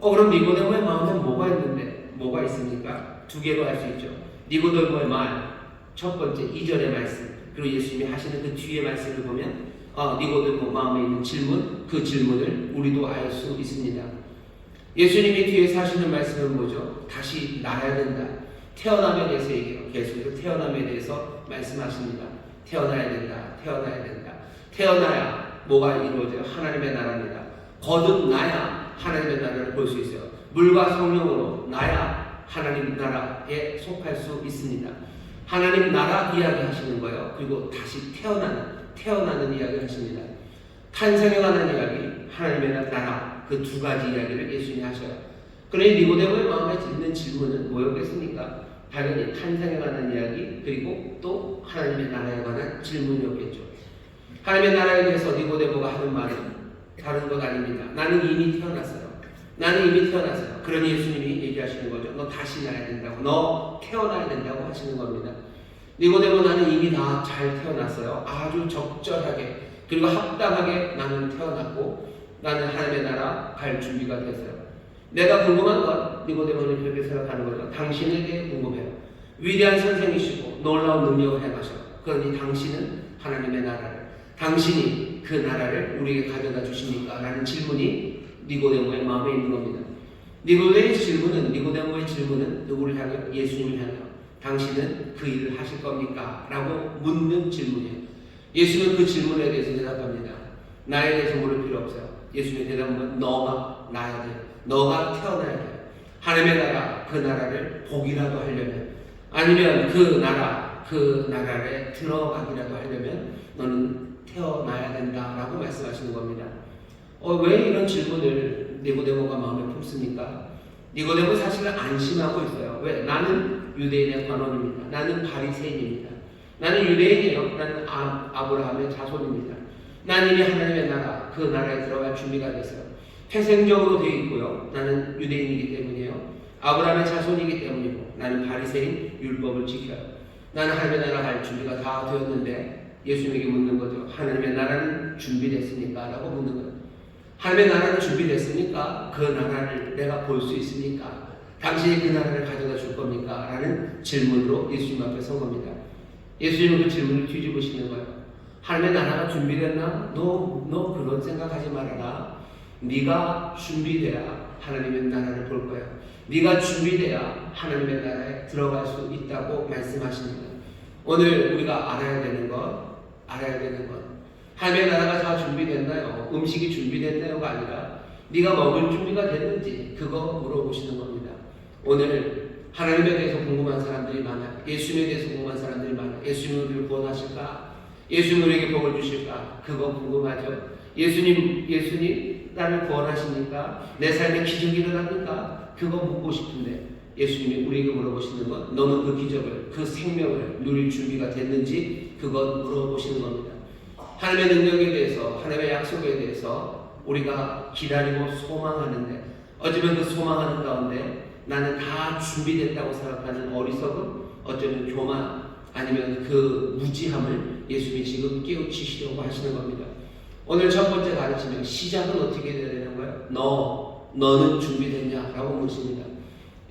[SPEAKER 5] 그럼 니고데모의 마음에 뭐가 있는데? 뭐가 있습니까? 두 개로 알 수 있죠. 니고데모의 말, 첫 번째 2절의 말씀, 그리고 예수님이 하시는 그 뒤의 말씀을 보면 니고데모 마음에 있는 질문, 그 질문을 우리도 알 수 있습니다. 예수님이 뒤에서 하시는 말씀은 뭐죠? 다시 나야 된다. 태어남에 대해서 얘기해요. 계속해서 태어남에 대해서 말씀하십니다. 태어나야 된다. 태어나야 된다. 태어나야 뭐가 이루어져요? 하나님의 나라입니다. 거듭나야 하나님의 나라를 볼 수 있어요. 물과 성령으로 나야 하나님 나라에 속할 수 있습니다. 하나님 나라 이야기 하시는 거예요. 그리고 다시 태어나는 이야기 하십니다. 탄생에 관한 이야기, 하나님의 나라, 그 두 가지 이야기를 예수님이 하셔요. 그러니 니고데모의 마음에 있는 질문은 뭐였겠습니까? 당연히 탄생에 관한 이야기, 그리고 또 하나님의 나라에 관한 질문이었겠죠. 하나님의 나라에 대해서 니고데모가 하는 말은 다른 것 아닙니다. 나는 이미 태어났어요. 나는 이미 태어났어요. 그러니 예수님이 얘기하시는 거죠. 너 다시 나야 된다고. 너 태어나야 된다고 하시는 겁니다. 니고데모 나는 이미 다 잘 태어났어요. 아주 적절하게 그리고 합당하게 나는 태어났고 나는 하나님의 나라 갈 준비가 됐어요. 내가 궁금한 건 니고데모는 그렇게 생각하는 거죠. 당신에 대해 궁금해요. 위대한 선생이시고 놀라운 능력을 행하셔. 그러니 당신은 하나님의 나라를, 당신이 그 나라를 우리에게 가져다 주십니까? 라는 질문이 니고데모의 마음에 있는 겁니다. 니고데모의 질문은 누구를 향해요? 예수님을 향해요. 당신은 그 일을 하실 겁니까? 라고 묻는 질문이에요. 예수님은 그 질문에 대해서 대답합니다. 나에 대해서 물을 필요 없어요. 예수님의 대답은 너가 나야 돼요. 너가 태어나야 돼요. 하나님의 나라, 그 나라를 보기라도 하려면, 아니면 그 나라에 들어가기라도 하려면 너는 태어나야 된다라고 말씀하시는 겁니다. 왜 이런 질문을 니고데모가 마음에 품습니까? 니고데모 사실은 안심하고 있어요. 왜? 나는 유대인의 관원입니다. 나는 바리새인입니다. 나는 유대인이에요. 나는 아브라함의 자손입니다. 나는 이미 하나님의 나라, 그 나라에 들어갈 준비가 됐어요. 태생적으로 되어 있고요. 나는 유대인이기 때문이에요. 아브라함의 자손이기 때문이고 나는 바리새인 율법을 지켜요. 나는 하나님의 나라 갈 준비가 다 되었는데 예수님에게 묻는 거죠. 하나님의 나라는 준비됐습니까? 라고 묻는 거예요. 하나님의 나라는 준비됐습니까? 그 나라를 내가 볼 수 있습니까? 당신이 그 나라를 가져다 줄 겁니까? 라는 질문으로 예수님 앞에 선 겁니다. 예수님은 그 질문을 뒤집으시는 거예요. 하나님의 나라가 준비됐나? 너 그런 생각하지 말아라. 네가 준비돼야 하나님의 나라를 볼 거야. 네가 준비돼야 하나님의 나라에 들어갈 수 있다고 말씀하십니다. 오늘 우리가 알아야 되는 것 하나님의 나라가 다 준비됐나요? 음식이 준비됐나요가 아니라 네가 먹을 준비가 됐는지 그거 물어보시는 겁니다. 오늘 하나님에 대해서 궁금한 사람들이 많아요. 예수님에 대해서 궁금한 사람들이 많아요. 예수님은 우리를 구원하실까? 예수님 우리에게 복을 주실까? 그거 궁금하죠. 예수님 나를 구원하십니까? 내 삶에 기적이 일어납니까? 그거 묻고 싶은데 예수님이 우리에게 물어보시는 건 너는 그 기적을, 그 생명을 누릴 준비가 됐는지 그것 물어보시는 겁니다. 하나님의 능력에 대해서, 하나님의 약속에 대해서 우리가 기다리고 소망하는데 어쩌면 그 소망하는 가운데 나는 다 준비됐다고 생각하는 어리석음, 어쩌면 교만, 아니면 그 무지함을 예수님이 지금 깨우치시려고 하시는 겁니다. 오늘 첫 번째 가르치면 시작은 어떻게 해야 되는 거예요? 너는 준비됐냐? 라고 묻습니다.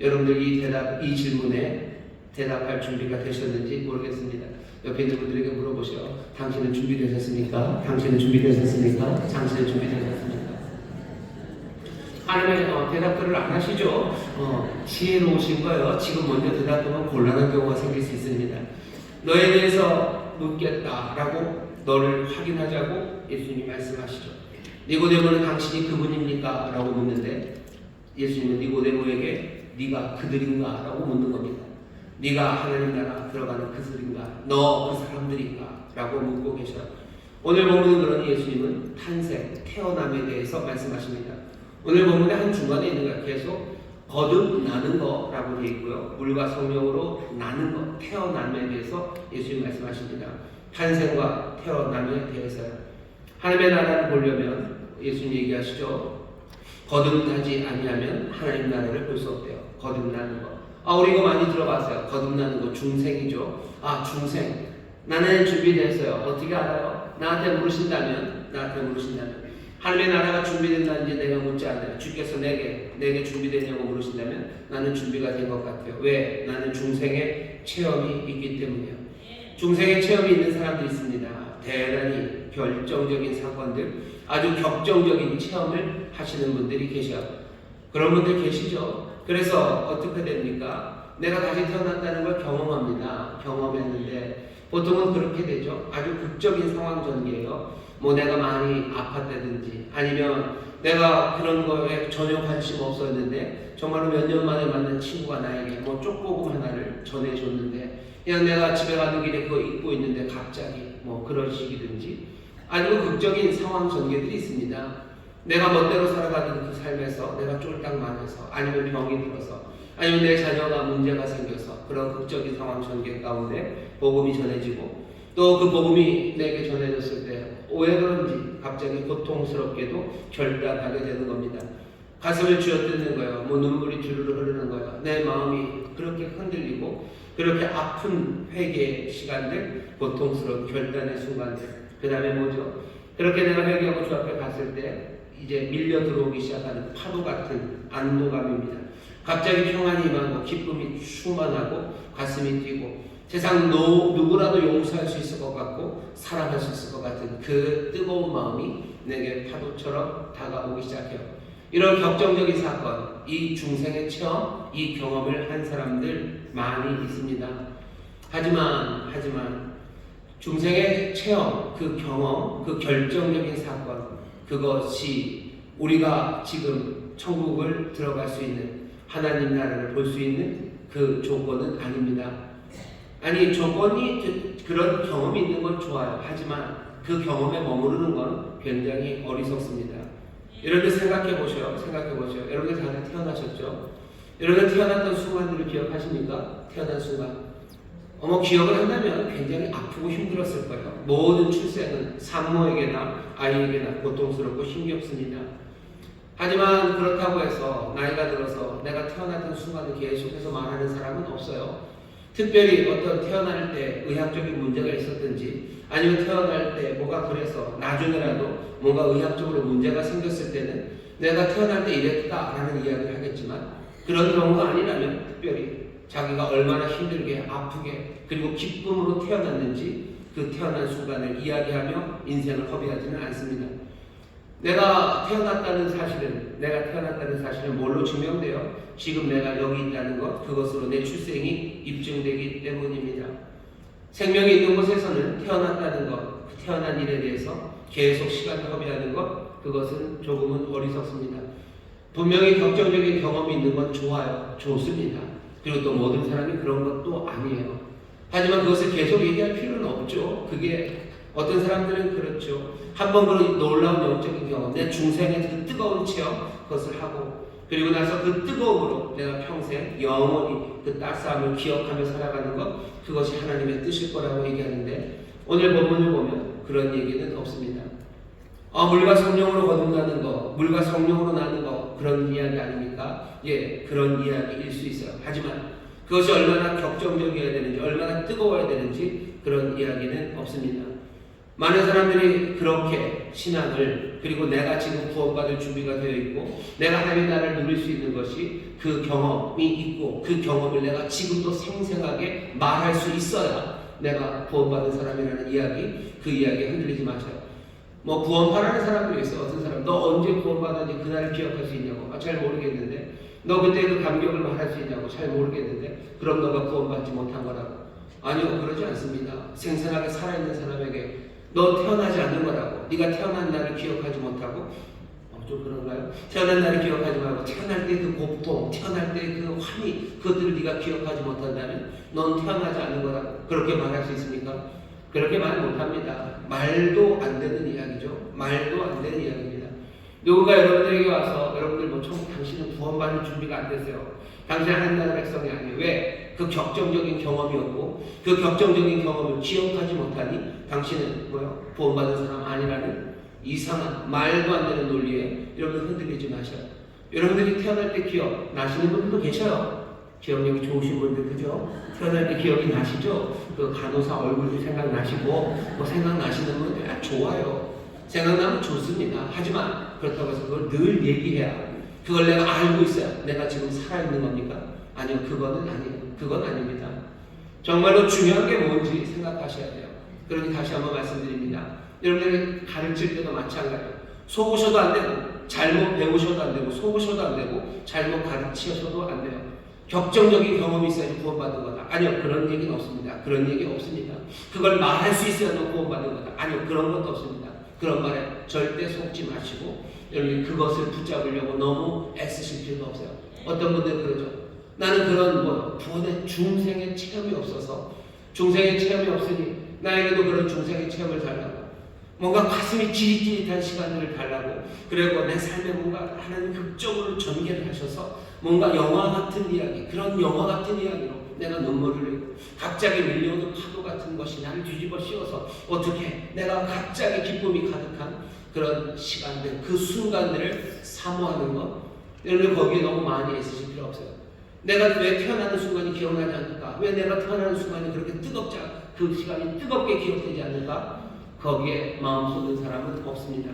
[SPEAKER 5] 여러분들 이 질문에 대답할 준비가 되셨는지 모르겠습니다. 옆에 있는 분들에게 물어보셔. 당신은 준비되셨습니까? 당신은 준비되셨습니까? 당신은 준비되셨습니까? 하나님의 대답들을 안 하시죠? 지혜로우신 거예요. 지금 먼저 대답하면 곤란한 경우가 생길 수 있습니다. 너에 대해서 묻겠다라고 너를 확인하자고 예수님이 말씀하시죠. 니고데모는 당신이 그분입니까? 라고 묻는데 예수님은 니고데모에게 네가 그들인가? 라고 묻는 겁니다. 네가 하나님 나라 들어가는 그들인가? 너 그 사람들인가? 라고 묻고 계셔. 오늘 본문을 그러니 예수님은 탄생, 태어남에 대해서 말씀하십니다. 오늘 본문의 한 중간에 있는 거예요. 계속 거듭나는 거라고 되어 있고요. 물과 성령으로 나는 것, 태어남에 대해서 예수님 말씀하십니다. 탄생과 태어남에 대해서요. 하나님의 나라를 보려면 예수님 얘기하시죠. 거듭나지 아니하면 하나님 나라를 볼 수 없대요. 거듭나는 거. 우리 이거 많이 들어봤어요. 거듭나는 거 중생이죠. 중생. 나는 준비됐어요. 어떻게 알아요? 나한테 물으신다면 하나님의 나라가 준비된다는지 내가 묻지 않아요. 주께서 내게 준비되냐고 물으신다면 나는 준비가 된 것 같아요. 왜? 나는 중생의 체험이 있기 때문이에요. 중생의 체험이 있는 사람들이 있습니다. 대단히 결정적인 사건들, 아주 격정적인 체험을 하시는 분들이 계셔. 그런 분들 계시죠. 그래서 어떻게 됩니까? 내가 다시 태어났다는 걸 경험했는데 보통은 그렇게 되죠. 아주 극적인 상황 전개예요. 내가 많이 아팠다든지 아니면 내가 그런 거에 전혀 관심 없었는데 정말로 몇 년 만에 만난 친구가 나에게 쪽보금 하나를 전해줬는데 그냥 내가 집에 가는 길에 그거 입고 있는데 갑자기 그런 식이든지 아니면 극적인 상황 전개들이 있습니다. 내가 멋대로 살아가는 그 삶에서 내가 쫄딱 맞아서 아니면 병이 들어서 아니면 내 자녀가 문제가 생겨서 그런 극적인 상황 전개 가운데 복음이 전해지고 또 그 복음이 내게 전해졌을 때 왜 그런지 갑자기 고통스럽게도 결단하게 되는 겁니다. 가슴을 쥐어뜯는 거예요. 눈물이 주르르 흐르는 거예요. 내 마음이 그렇게 흔들리고 그렇게 아픈 회개의 시간들, 고통스러운 결단의 순간들. 그 다음에 뭐죠? 그렇게 내가 회개하고 주 앞에 갔을 때 이제 밀려 들어오기 시작하는 파도 같은 안도감입니다. 갑자기 평안이 임하고 기쁨이 충만하고 가슴이 뛰고 세상 누구라도 용서할 수 있을 것 같고 사랑할 수 있을 것 같은 그 뜨거운 마음이 내게 파도처럼 다가오기 시작해요. 이런 격정적인 사건, 이 중생의 체험, 이 경험을 한 사람들 많이 있습니다. 하지만 중생의 체험, 그 경험, 그 결정적인 사건, 그것이 우리가 지금 천국을 들어갈 수 있는 하나님 나라를 볼 수 있는 그 조건은 아닙니다. 조건이 그런 경험이 있는 건 좋아요. 하지만 그 경험에 머무르는 건 굉장히 어리석습니다. 여러분들 생각해 보세요. 여러분들 다들 태어나셨죠? 여러분들 태어났던 순간들을 기억하십니까? 태어난 순간. 기억을 한다면 굉장히 아프고 힘들었을 거예요. 모든 출생은 산모에게나 아이에게나 고통스럽고 힘겹습니다. 하지만 그렇다고 해서 나이가 들어서 내가 태어났던 순간을 계속해서 말하는 사람은 없어요. 특별히 어떤 태어날 때 의학적인 문제가 있었든지 아니면 태어날 때 뭐가 그래서 나중에라도 뭔가 의학적으로 문제가 생겼을 때는 내가 태어날 때 이랬다라는 이야기를 하겠지만 그런 경우가 아니라면 특별히 자기가 얼마나 힘들게 아프게 그리고 기쁨으로 태어났는지 그 태어난 순간을 이야기하며 인생을 허비하지는 않습니다. 내가 태어났다는 사실은 뭘로 증명돼요? 지금 내가 여기 있다는 것, 그것으로 내 출생이 입증되기 때문입니다. 생명이 있는 곳에서는 태어났다는 것, 그 태어난 일에 대해서 계속 시간을 허비하는 것, 그것은 조금은 어리석습니다. 분명히 격정적인 경험이 있는 건 좋아요. 좋습니다. 그리고 또 모든 사람이 그런 것도 아니에요. 하지만 그것을 계속 얘기할 필요는 없죠. 그게 어떤 사람들은 그렇죠. 한번 그런 놀라운 영적인 경험, 내 중생의 그 뜨거운 체험, 그것을 하고 그리고 나서 그 뜨거움으로 내가 평생 영원히 그 따스함을 기억하며 살아가는 것, 그것이 하나님의 뜻일 거라고 얘기하는데 오늘 본문을 보면 그런 얘기는 없습니다. 물과 성령으로 거듭나는 것, 물과 성령으로 나는 것, 그런 이야기 아닙니까? 예, 그런 이야기일 수 있어요. 하지만 그것이 얼마나 격정적이어야 되는지, 얼마나 뜨거워야 되는지 그런 이야기는 없습니다. 많은 사람들이 그렇게 신앙을, 그리고 내가 지금 구원받을 준비가 되어 있고 내가 하나님의 나라를 누릴 수 있는 것이 그 경험이 있고 그 경험을 내가 지금도 생생하게 말할 수 있어야 내가 구원받은 사람이라는 이야기, 그 이야기에 흔들리지 마세요. 구원파라는 사람들이 있어요. 어떤 사람, 너 언제 구원받았는지 그날을 기억할 수 있냐고. 잘 모르겠는데. 너 그때 그 감격을 말할 수 있냐고. 잘 모르겠는데. 그럼 너가 구원받지 못한 거라고. 아니요, 그러지 않습니다. 생생하게 살아있는 사람에게 너 태어나지 않는 거라고. 네가 태어난 날을 기억하지 못하고, 좀 그런가요? 태어난 날을 기억하지 말고 태어날 때 그 고통, 태어날 때 그 환희, 그것들을 네가 기억하지 못한다면 넌 태어나지 않는 거라고. 그렇게 말할 수 있습니까? 그렇게 말 못합니다. 말도 안 되는 이야기죠. 말도 안 되는 이야기입니다. 누군가 여러분들에게 와서 여러분들 당신은 구원받을 준비가 안 되세요. 당신은 하나님 나라 백성이 아니에요. 왜? 그 격정적인 경험이었고 그 격정적인 경험을 기억하지 못하니 당신은 구원받은 사람 아니라는 이상한 말도 안 되는 논리에 여러분 흔들리지 마셔요. 여러분들이 태어날 때 기억 나시는 분들도 계셔요. 기억력이 좋으신 분들, 그죠? 태어날 때 기억이 나시죠? 그 간호사 얼굴도 생각나시고 생각나시는 분들 좋아요. 생각나면 좋습니다. 하지만 그렇다고 해서 그걸 늘 얘기해야, 그걸 내가 알고 있어야 내가 지금 살아있는 겁니까? 아니요, 그거는 아니에요. 그건 아닙니다. 정말로 중요한 게 뭔지 생각하셔야 돼요. 그러니 다시 한번 말씀드립니다. 여러분들이 가르칠 때도 마찬가지예요. 속으셔도 안 되고 잘못 배우셔도 안 되고 속으셔도 안 되고 잘못 가르치셔도 안 돼요. 격정적인 경험이 있어야지 구원받는 거다. 아니요, 그런 얘기는 없습니다. 그런 얘기 없습니다. 그걸 말할 수 있어야 너 구원받는 거다. 아니요, 그런 것도 없습니다. 그런 말에 절대 속지 마시고 여러분 그것을 붙잡으려고 너무 애쓰실 필요가 없어요. 어떤 분들은 그러죠. 나는 그런 구원의 중생의 체험이 없어서, 중생의 체험이 없으니 나에게도 그런 중생의 체험을 달라고, 뭔가 가슴이 지릿지릿한 시간들을 달라고, 그리고 내 삶에 뭔가 하나님 극적으로 전개를 하셔서 뭔가 영화 같은 이야기, 그런 영화 같은 이야기로 내가 눈물을 흘리고 갑자기 밀려오는 파도 같은 것이 나를 뒤집어 씌워서 어떻게 내가 갑자기 기쁨이 가득한 그런 시간들, 그 순간들을 사모하는 것, 여러분 거기에 너무 많이 애쓰실 필요 없어요. 내가 왜 태어나는 순간이 기억나지 않을까? 왜 내가 태어나는 순간이 그렇게 뜨겁지, 그 시간이 뜨겁게 기억되지 않을까? 거기에 마음 쏟는 사람은 없습니다.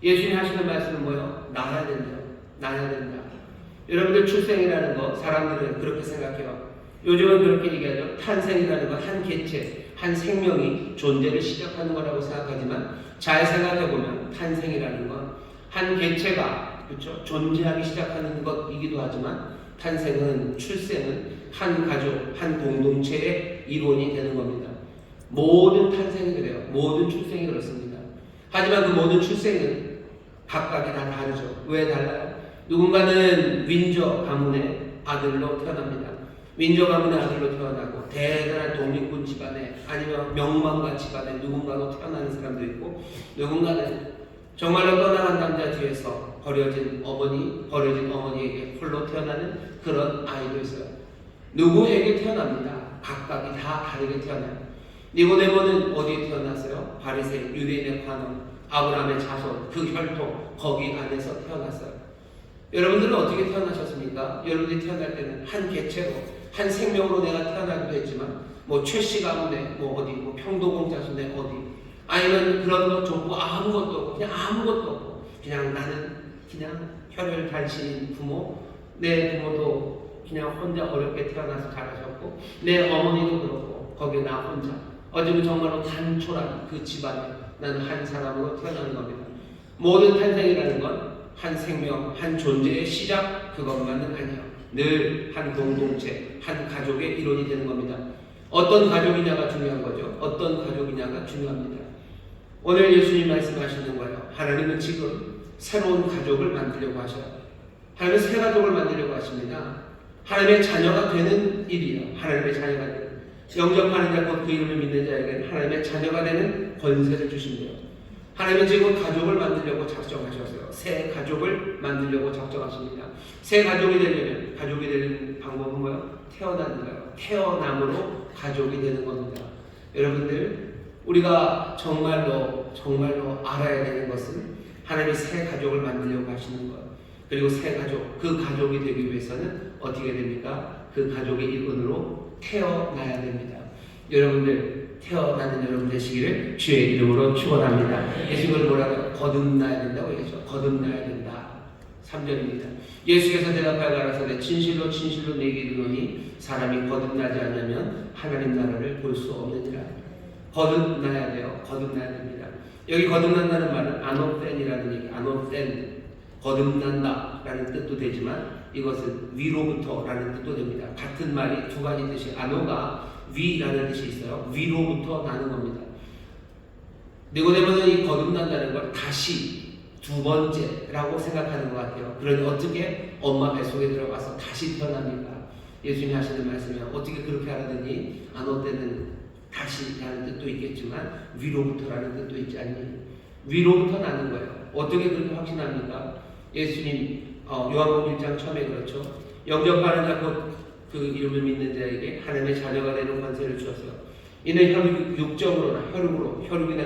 [SPEAKER 5] 예수님이 하시는 말씀은 뭐예요? 나야 된다. 나야 된다. 여러분들 출생이라는 거 사람들은 그렇게 생각해요. 요즘은 그렇게 얘기하죠. 탄생이라는 건 한 개체, 한 생명이 존재를 시작하는 거라고 생각하지만 잘 생각해보면 탄생이라는 건 한 개체가 그렇죠? 존재하기 시작하는 것이기도 하지만 탄생은, 출생은 한 가족, 한 공동체의 이론이 되는 겁니다. 모든 탄생이 그래요. 모든 출생이 그렇습니다. 하지만 그 모든 출생은 각각이 다 다르죠. 왜 달라요? 누군가는 윈저 가문의 아들로 태어납니다. 윈저 가문의 아들로 태어나고 대단한 독립군 집안에, 아니면 명망가 집안에 누군가로 태어나는 사람도 있고, 누군가는 정말로 떠나간 남자 뒤에서 버려진 어머니에게 홀로 태어나는 그런 아이도 있어요. 누구에게 태어납니다. 각각이 다 다르게 태어나요. 니고데모는 어디에 태어났어요? 바리새인, 유대인의 관원, 아브라함의 자손, 그 혈통, 거기 안에서 태어났어요. 여러분들은 어떻게 태어나셨습니까? 여러분들이 태어날 때는 한 개체로, 한 생명으로 내가 태어나기도 했지만, 최씨 가문에, 평도공 자손에 어디, 아니면 그런 것 좋고 아무것도 없고, 그냥 아무것도 없고, 그냥 나는 그냥 혈혈 단신인 부모, 내 부모도 그냥 혼자 어렵게 태어나서 자라셨고 내 어머니도 그렇고 거기에 나 혼자 어쩌면 정말로 단촐한 그 집안에 나는 한 사람으로 태어나는 겁니다. 모든 탄생이라는 건 한 생명, 한 존재의 시작 그것만은 아니에요. 늘 한 공동체, 한 가족의 일원이 되는 겁니다. 어떤 가족이냐가 중요한 거죠. 어떤 가족이냐가 중요합니다. 오늘 예수님 말씀하시는 거예요. 하나님은 지금 새로운 가족을 만들려고 하셔요. 하나님은 새 가족을 만들려고 하십니다. 하나님의 자녀가 되는 일이에요. 하나님의 자녀가 되는 영접하는 자 곧 그 이름을 믿는 자에게는 하나님의 자녀가 되는 권세를 주신대요. 하나님은 지금 가족을 만들려고 작정하셨어요. 새 가족을 만들려고 작정하십니다. 새 가족이 되려면 가족이 되는 방법은 뭐예요? 태어나는 거예요. 태어남으로 가족이 되는 겁니다. 여러분들 우리가 정말로 알아야 되는 것은 하나님이 새 가족을 만들려고 하시는 것. 그리고 새 가족, 그 가족이 되기 위해서는 어떻게 됩니까? 그 가족의 일원으로 태어나야 됩니다. 여러분들 태어나는 여러분 되시기를 주의 이름으로 축원합니다. 예수님을 뭐라고요? 거듭나야 된다고 얘기하죠. 거듭나야 된다. 3절입니다. 예수께서 대답하여 가라사대 진실로 진실로 내게 이르노니 사람이 거듭나지 않으면 하나님 나라를 볼 수 없느니라. 거듭나야 돼요. 거듭나야 됩니다. 여기 거듭난다는 말은 아노센이라는 얘기. 아노센 거듭난다라는 뜻도 되지만 이것은 위로부터라는 뜻도 됩니다. 같은 말이 두 가지 뜻이 아노가 위라는 뜻이 있어요. 위로부터 나는 겁니다. 니고데모는 이 거듭난다는 걸 다시 두 번째라고 생각하는 것 같아요. 그러니 어떻게 엄마 뱃속에 들어가서 다시 태어납니까? 예수님이 하시는 말씀이요. 어떻게 그렇게 하라더니 아노 때는 다시라는 뜻도 있겠지만 위로부터라는 뜻도 있지 않니? 위로부터 나는 거예요. 어떻게 그렇게 확신합니까? 예수님 요한복음 1장 처음에 그렇죠. 영접하는 자 곧 그 이름을 믿는 자에게 하나님의 자녀가 되는 권세를 주었어요. 이는 혈육이나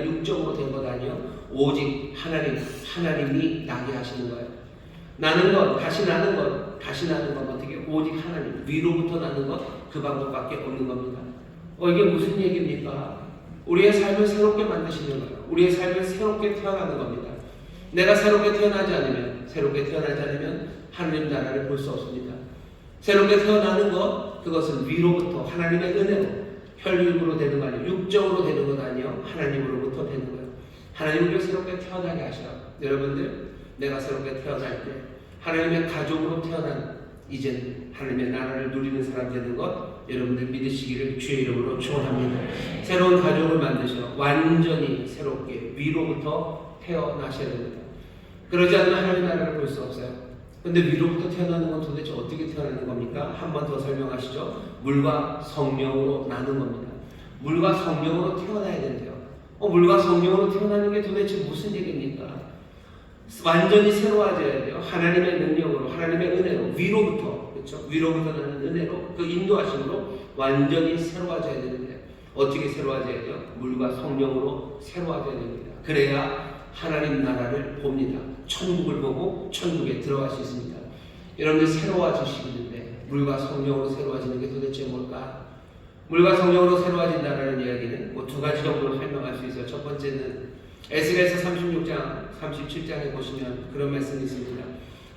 [SPEAKER 5] 육정으로 된 것 아니요 오직 하나님이 나게 하시는 거예요. 나는 것, 다시 나는 것 어떻게 오직 하나님 위로부터 나는 것 그 방법밖에 없는 겁니다. 이게 무슨 얘기입니까? 우리의 삶을 새롭게 만드시는 거예요. 우리의 삶을 새롭게 태어나는 겁니다. 내가 새롭게 태어나지 않으면 하나님 나라를 볼 수 없습니다. 새롭게 태어나는 것, 그것은 위로부터 하나님의 은혜로 혈육으로 되는 거 아니에요. 육정으로 되는 것 아니에요. 하나님으로부터 되는 거예요. 하나님이 우리를 새롭게 태어나게 하셔요. 여러분들, 내가 새롭게 태어날 때 하나님의 가족으로 태어난 이제는 하나님의 나라를 누리는 사람 되는 것 여러분들 믿으시기를 주의 이름으로 축원합니다. 새로운 가족을 만드셔 완전히 새롭게 위로부터 태어나셔야 됩니다. 그러지 않으면 하나님의 나라를 볼 수 없어요. 근데 위로부터 태어나는 건 도대체 어떻게 태어나는 겁니까? 한 번 더 설명하시죠. 물과 성령으로 나는 겁니다. 물과 성령으로 태어나야 된대요. 물과 성령으로 태어나는 게 도대체 무슨 얘기입니까? 완전히 새로워져야 돼요. 하나님의 능력으로, 하나님의 은혜로, 위로부터, 그렇죠? 위로부터 나는 은혜로, 그 인도하심으로 완전히 새로워져야 되는데 어떻게 새로워져야 돼요? 물과 성령으로 새로워져야 됩니다. 그래야 하나님 나라를 봅니다. 천국을 보고 천국에 들어갈 수 있습니다. 여러분들 새로워지시는데 물과 성령으로 새로워지는 게 도대체 뭘까? 물과 성령으로 새로워진다는 이야기는 두 가지 정도로 설명할 수 있어요. 첫 번째는 에스겔서 36장, 37장에 보시면 그런 말씀이 있습니다.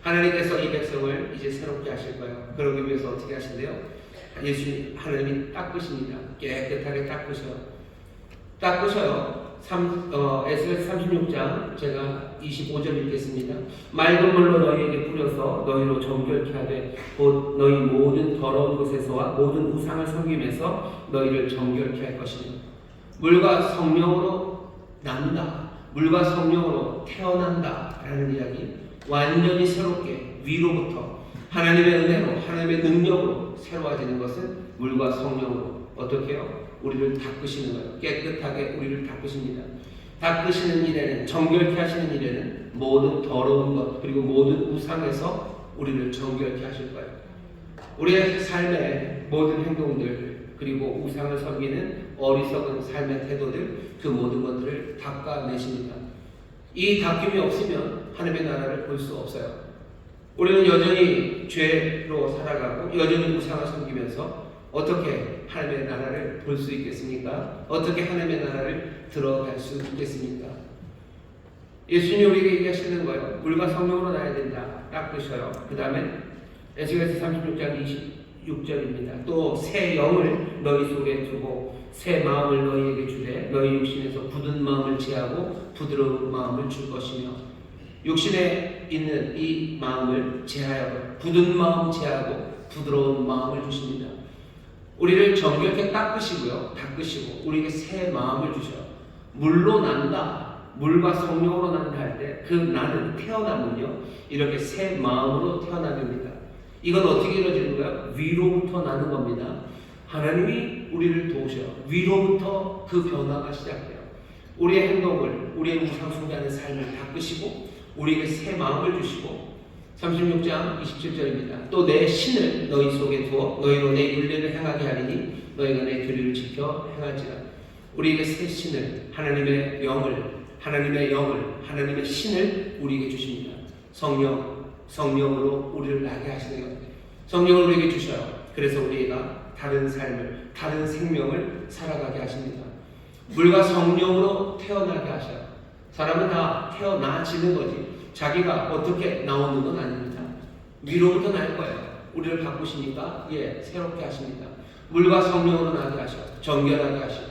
[SPEAKER 5] 하나님께서 이 백성을 이제 새롭게 하실 거예요. 그러기 위해서 어떻게 하신대요? 예수님, 하나님이 닦으십니다. 깨끗하게 닦으셔요. 에스겔서 36장 제가 25절 읽겠습니다. 맑은 물로 너희에게 뿌려서 너희로 정결케 하되 곧 너희 모든 더러운 곳에서와 모든 우상을 섬김에서 너희를 정결케 할 것이니 물과 성령으로 난다. 물과 성령으로 태어난다 라는 이야기 완전히 새롭게 위로부터 하나님의 은혜로 하나님의 능력으로 새로워지는 것은 물과 성령으로 어떻게 해요? 우리를 닦으시는 거예요. 깨끗하게 우리를 닦으십니다. 닦으시는 일에는 정결케 하시는 일에는 모든 더러운 것 그리고 모든 우상에서 우리를 정결케 하실 거예요. 우리의 삶의 모든 행동들 그리고 우상을 섬기는 어리석은 삶의 태도들 그 모든 것들을 닦아내십니다. 이 닦임이 없으면 하나님의 나라를 볼 수 없어요. 우리는 여전히 죄로 살아가고 여전히 우상을 섬기면서 어떻게 하나님의 나라를 볼 수 있겠습니까? 어떻게 하나님의 나라를 들어갈 수 있겠습니까? 예수님이 우리에게 얘기하시는 거예요. 물과 성령으로 나야 된다. 닦으셔요. 그 다음에 에스겔서 36장 26절입니다. 또 새 영을 너희 속에 두고 새 마음을 너희에게 주되 너희 육신에서 굳은 마음을 제하고 부드러운 마음을 줄 것이며, 육신에 있는 이 마음을 제하여 굳은 마음 제하고 부드러운 마음을 주십니다. 우리를 정결케 닦으시고요, 닦으시고 우리에게 새 마음을 주셔요. 물로 난다, 물과 성령으로 난다 할 때 그 나는 태어나면요 이렇게 새 마음으로 태어나됩니다. 이건 어떻게 이루어지는 거예요? 위로부터 나는 겁니다. 하나님이 우리를 도우셔요. 위로부터 그 변화가 시작돼요. 우리의 행동을, 우리의 우상 숭배하는 삶을 닦으시고 우리에게 새 마음을 주시고, 36장 27절입니다. 또 내 신을 너희 속에 두어 너희로 내 윤례를 행하게 하리니 너희가 내 규례를 지켜 행할지라. 우리에게 새 신을, 하나님의 영을, 하나님의 신을 우리에게 주십니다. 성령으로 우리를 나게 하시네요. 성령을 우리에게 주셔요. 그래서 우리가 다른 삶을, 다른 생명을 살아가게 하십니다. 물과 성령으로 태어나게 하셔요. 사람은 다 태어나지는 거지 자기가 어떻게 나오는 건 아닙니다. 위로부터 날 거예요. 우리를 바꾸시니까 새롭게 하십니다. 물과 성령으로 나게 하셔, 정결하게 하시고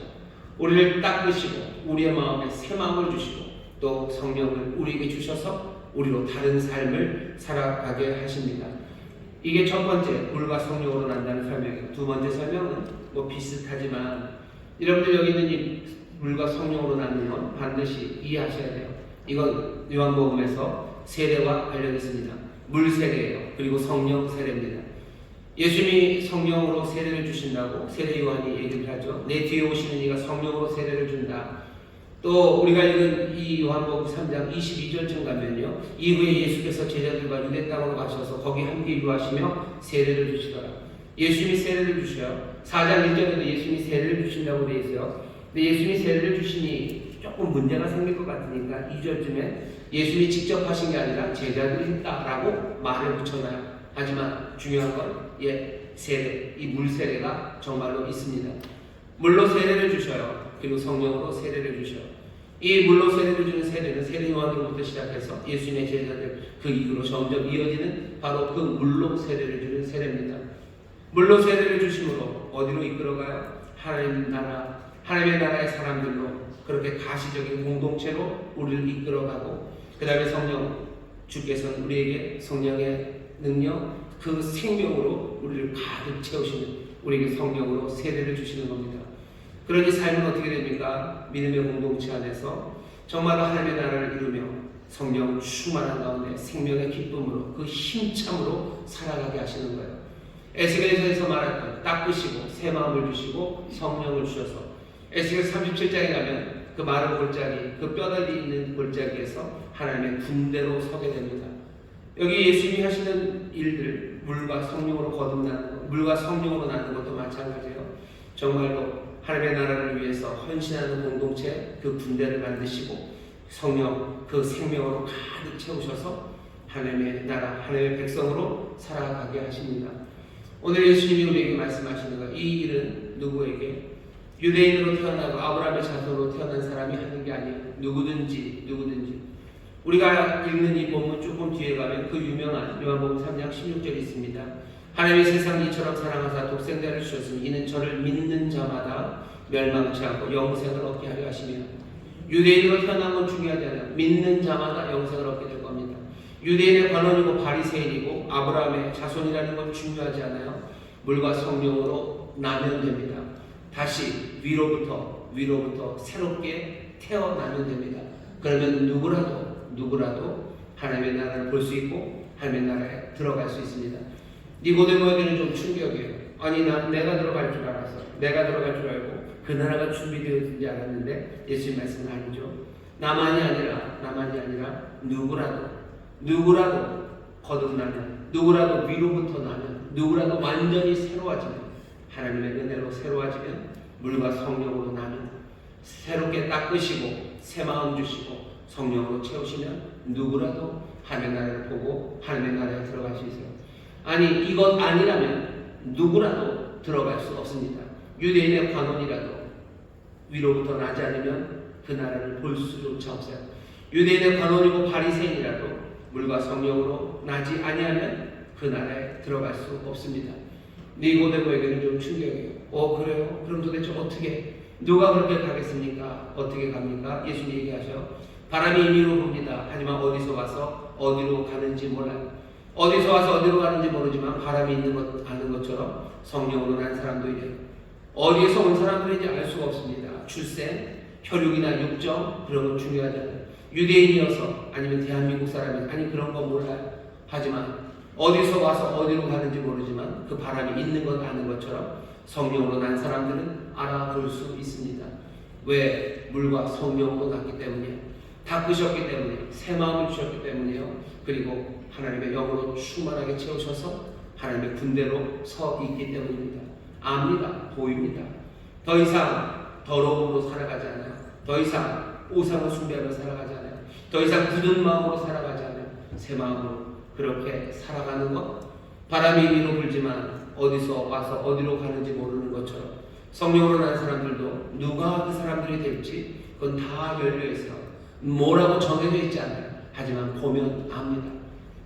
[SPEAKER 5] 우리를 닦으시고 우리의 마음에 새 마음을 주시고 또 성령을 우리에게 주셔서 우리로 다른 삶을 살아가게 하십니다. 이게 첫 번째, 물과 성령으로 난다는 설명이에요. 두 번째 설명은 비슷하지만, 여러분들 여기 있는 이 물과 성령으로 나는 건 반드시 이해하셔야 돼요. 이건 요한복음에서 세례와 관련이 있습니다. 물 세례예요. 그리고 성령 세례입니다. 예수님이 성령으로 세례를 주신다고 세례 요한이 얘기를 하죠. 내 뒤에 오시는 이가 성령으로 세례를 준다. 또 우리가 읽은 이 요한복음 3장 22절쯤 가면요, 이후에 예수께서 제자들과 유대 땅으로 가셔서 거기 함께 유하시며 세례를 주시더라. 예수님이 세례를 주셔요. 4장 1절에도 예수님이 세례를 주신다고 되어 있어요. 근데 예수님이 세례를 주시니 조금 문제가 생길 것 같으니까 2절쯤에 예수님이 직접 하신 게 아니라 제자들이 했다라고 말을 붙여놔요. 하지만 중요한 건 세례, 이 물 세례가 정말로 있습니다. 물로 세례를 주셔요. 그리고 성령으로 세례를 주셔요. 이 물로 세례를 주는 세례는 세례 요한으로부터 시작해서 예수님의 제자들 그 이후로 점점 이어지는 바로 그 물로 세례를 주는 세례입니다. 물로 세례를 주심으로 어디로 이끌어가요? 하나님의 나라의 사람들로, 그렇게 가시적인 공동체로 우리를 이끌어가고, 그 다음에 성령, 주께서는 우리에게 성령의 능력, 그 생명으로 우리를 가득 채우시는, 우리에게 성령으로 세례를 주시는 겁니다. 그러니 삶은 어떻게 됩니까? 믿음의 공동체 안에서 정말로 하나님의 나라를 이루며 성령 충만한 가운데 생명의 기쁨으로 그 힘참으로 살아가게 하시는 거예요. 에스겔서에서 말했던 닦으시고 새 마음을 주시고 성령을 주셔서 에스겔 37장에 가면 그 마른 골짜기, 그 뼈다귀 있는 골짜기에서 하나님의 군대로 서게 됩니다. 여기 예수님이 하시는 일들, 물과 성령으로 거듭나는 것, 물과 성령으로 나는 것도 마찬가지예요. 정말로 하나님의 나라를 위해서 헌신하는 공동체, 그 군대를 만드시고 성령, 그 생명으로 가득 채우셔서 하나님의 나라, 하나님의 백성으로 살아가게 하십니다. 오늘 예수님이 우리에게 말씀하시는 것, 이 일은 누구에게? 유대인으로 태어나고 아브라함의 자손으로 태어난 사람이 하는 게 아니에요. 누구든지. 우리가 읽는 이 본문 조금 뒤에 가면 그 유명한 요한복음 3장 16절이 있습니다. 하나님이 세상을 이처럼 사랑하사 독생자를 주셨으니 이는 저를 믿는 자마다 멸망치 않고 영생을 얻게 하려 하시며, 유대인으로 태어난 건 중요하지 않아요. 믿는 자마다 영생을 얻게 될 겁니다. 유대인의 관원이고 바리새인이고 아브라함의 자손이라는 건 중요하지 않아요. 물과 성령으로 나면 됩니다. 다시 위로부터 새롭게 태어나면 됩니다. 그러면 누구라도 하나님의 나라를 볼 수 있고 하나님의 나라에 들어갈 수 있습니다. 니고데모에게는 좀 충격이에요. 아니 내가 들어갈 줄 알았어. 내가 들어갈 줄 알고 그 나라가 준비되었는지 알았는데 예수님 말씀은 아니죠. 나만이 아니라 누구라도 거듭나면, 누구라도 위로부터 나면, 누구라도 완전히 새로워지면, 하나님의 은혜로 새로워지면, 물과 성령으로 나면, 새롭게 닦으시고 새 마음 주시고 성령으로 채우시면 누구라도 하나님의 나라를 보고 하나님의 나라에 들어갈 수 있어요. 아니 이것 아니라면 누구라도 들어갈 수 없습니다. 유대인의 관원이라도 위로부터 나지 않으면 그 나라를 볼 수조차 없어요. 유대인의 관원이고 바리새인이라도 물과 성령으로 나지 아니하면 그 나라에 들어갈 수 없습니다. 니고데모에게는 좀 충격이에요. 그래요? 그럼 도대체 어떻게? 누가 그렇게 가겠습니까? 어떻게 갑니까? 예수님 얘기하셔. 바람이 임의로 붑니다. 하지만 어디서 와서 어디로 가는지 몰라요. 어디서 와서 어디로 가는지 모르지만 바람이 아는 것처럼 성령으로 난 사람도 이래요. 어디에서 온 사람들인지 알 수가 없습니다. 출생, 혈육이나 육정 그런 건 중요하지 않아요. 유대인이어서 아니면 대한민국 사람이 아니 그런 거 몰라요. 하지만 어디서 와서 어디로 가는지 모르지만 그 바람이 있는 것 아는 것처럼 성령으로 난 사람들은 알아볼 수 있습니다. 왜? 물과 성령으로 났기 때문이에요. 닦으셨기 때문에, 새 마음을 주셨기 때문이에요. 그리고 하나님의 영으로 충만하게 채우셔서 하나님의 군대로 서 있기 때문입니다. 압니다. 보입니다. 더 이상 더러움으로 살아가지 않아요. 더 이상 우상을 숭배하며 살아가지 않아요. 더 이상 굳은 마음으로 살아가지 않아요. 새 마음으로 그렇게 살아가는 것. 바람이 위로 불지만 어디서 와서 어디로 가는지 모르는 것처럼 성령으로 난 사람들도 누가 그 사람들이 될지 그건 다 열려있어. 뭐라고 정해져 있지 않아요. 하지만 보면 압니다.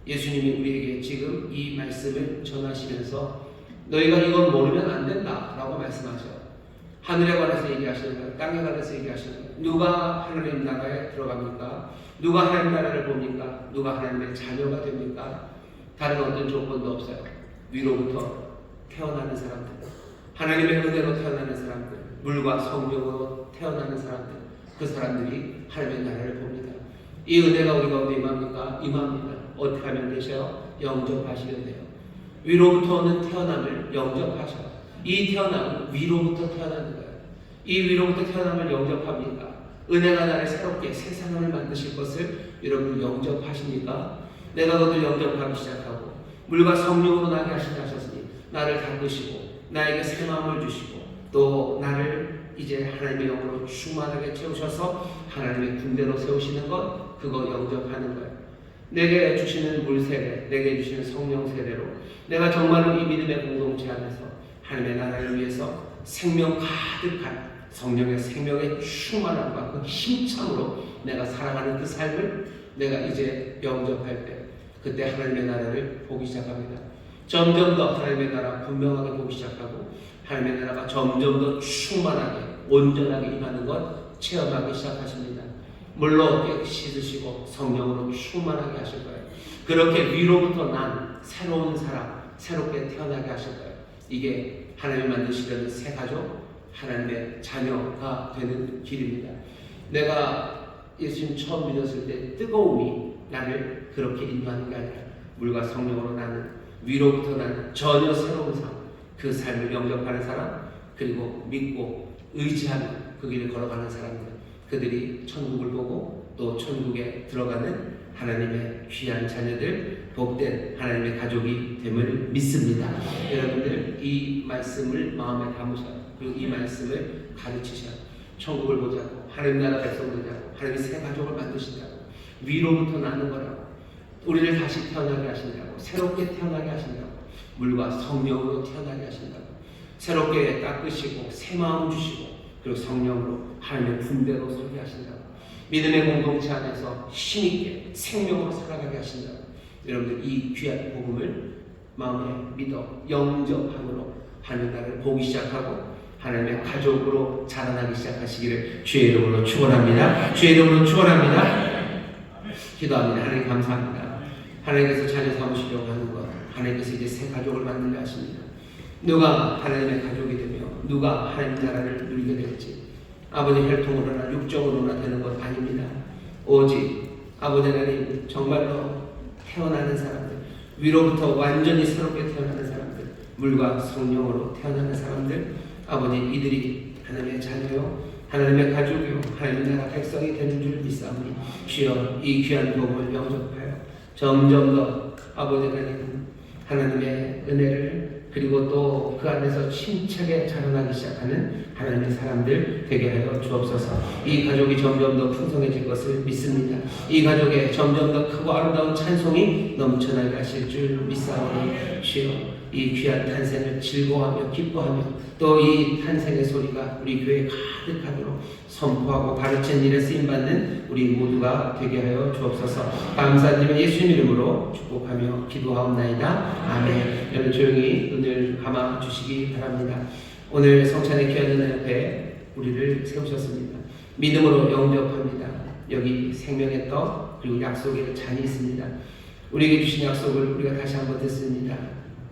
[SPEAKER 5] 예수님이 우리에게 지금 이 말씀을 전하시면서 너희가 이건 모르면 안 된다 라고 말씀하셔요. 하늘에 관해서 얘기하시는 거예요. 땅에 관해서 얘기하시는 거예요. 누가 하나님 나라에 들어갑니까? 누가 하나님 나라를 봅니까? 누가 하나님의 자녀가 됩니까? 다른 어떤 조건도 없어요. 위로부터 태어나는 사람들, 하나님의 은혜로 태어나는 사람들, 물과 성령으로 태어나는 사람들, 그 사람들이 하나님의 나라를 봅니다. 이 은혜가 우리 가운데 임합니까? 임합니다. 어떻게 하면 되셔요? 영접하시면 돼요. 위로부터 오는 태어남을 영접하셔요. 이 태어남은 위로부터 태어나는 거예요. 이 위로부터 태어남을 영접합니까? 은혜가 나를 새롭게 새 사람을 만드실 것을 여러분 영접하십니까? 내가 그것을 영접하기 시작하고 물과 성령으로 나게 하신다 하셨으니 나를 닦으시고 나에게 새 마음을 주시고 또 나를 이제 하나님의 영으로 충만하게 채우셔서 하나님의 군대로 세우시는 것, 그거 영접하는 거예요. 내게 주시는 물 세례, 내게 주시는 성령 세례로 내가 정말로 이 믿음의 공동체 안에서 하나님의 나라를 위해서 생명 가득한 성령의 생명의 충만함과 그 힘참으로 내가 살아가는 그 삶을 내가 이제 영접할 때 그때 하나님의 나라를 보기 시작합니다. 점점 더 하나님의 나라 분명하게 보기 시작하고 하나님의 나라가 점점 더 충만하게 온전하게 임하는 것 체험하기 시작하십니다. 물로 깨끗이 씻으시고 성령으로 충만하게 하실 거예요. 그렇게 위로부터 난 새로운 사람, 새롭게 태어나게 하실 거예요. 이게 하나님이 만드시려는 새 가족, 하나님의 자녀가 되는 길입니다. 내가 예수님 처음 믿었을 때 뜨거움이 나를 그렇게 인도하는 게 아니라 물과 성령으로 나는 위로부터 나는 전혀 새로운 삶, 그 삶을 영접하는 사람, 그리고 믿고 의지하며 그 길을 걸어가는 사람들, 그들이 천국을 보고 또 천국에 들어가는 하나님의 귀한 자녀들, 복된 하나님의 가족이 됨을 믿습니다. 여러분들 이 말씀을 마음에 담으셔요. 그리고 이 말씀을 가르치셔요. 천국을 보자고, 하나님 나라 백성 되자고, 하나님이 새 가족을 만드신다고, 위로부터 나는 거라고, 우리를 다시 태어나게 하신다고, 새롭게 태어나게 하신다고, 물과 성령으로 태어나게 하신다고, 새롭게 닦으시고 새 마음 주시고 그리고 성령으로 하나님의 군대로 서게 하신다고, 믿음의 공동체 안에서 힘있게 생명으로 살아가게 하신다고. 여러분들 이 귀한 복음을 마음에 믿어 영접함으로 하나님 나라를 보기 시작하고 하나님의 가족으로 자라나기 시작하시기를 주의 이름으로 축원합니다. 주의 이름으로 축원합니다. 기도합니다. 하나님 감사합니다. 하나님께서 자녀 삼으시려고 하는 것, 하나님께서 이제 새 가족을 만들려 하십니다. 누가 하나님의 가족이 되며 누가 하나님 나라를 누리게 될지 아버지 혈통으로나 육정으로나 되는 것 아닙니다. 오직 아버지 하나님 정말로 태어나는 사람들, 위로부터 완전히 새롭게 태어나는 사람들, 물과 성령으로 태어나는 사람들, 아버지 이들이 하나님의 자녀요 하나님의 가족이요 하나님의 나라 백성이 되는 줄 믿사오니 주여 이 귀한 복음을 영접하여 점점 더 아버지 하나님의 은혜를 그리고 또 그 안에서 힘차게 자라나기 시작하는 하나님의 사람들 되게 하여 주옵소서. 이 가족이 점점 더 풍성해질 것을 믿습니다. 이 가족에 점점 더 크고 아름다운 찬송이 넘쳐나게 하실 줄 믿사오니 주여 이 귀한 탄생을 즐거워하며 기뻐하며 또 이 탄생의 소리가 우리 교회에 가득하도록 선포하고 가르치는 일에 쓰임받는 우리 모두가 되게 하여 주옵소서. 감사드리며 예수님 이름으로 축복하며 기도하옵나이다. 아멘. 여러분 조용히 눈을 감아 주시기 바랍니다. 오늘 성찬의 귀한 은혜 앞에 우리를 세우셨습니다. 믿음으로 영접합니다. 여기 생명의 떡 그리고 약속의 잔이 있습니다. 우리에게 주신 약속을 우리가 다시 한번 듣습니다.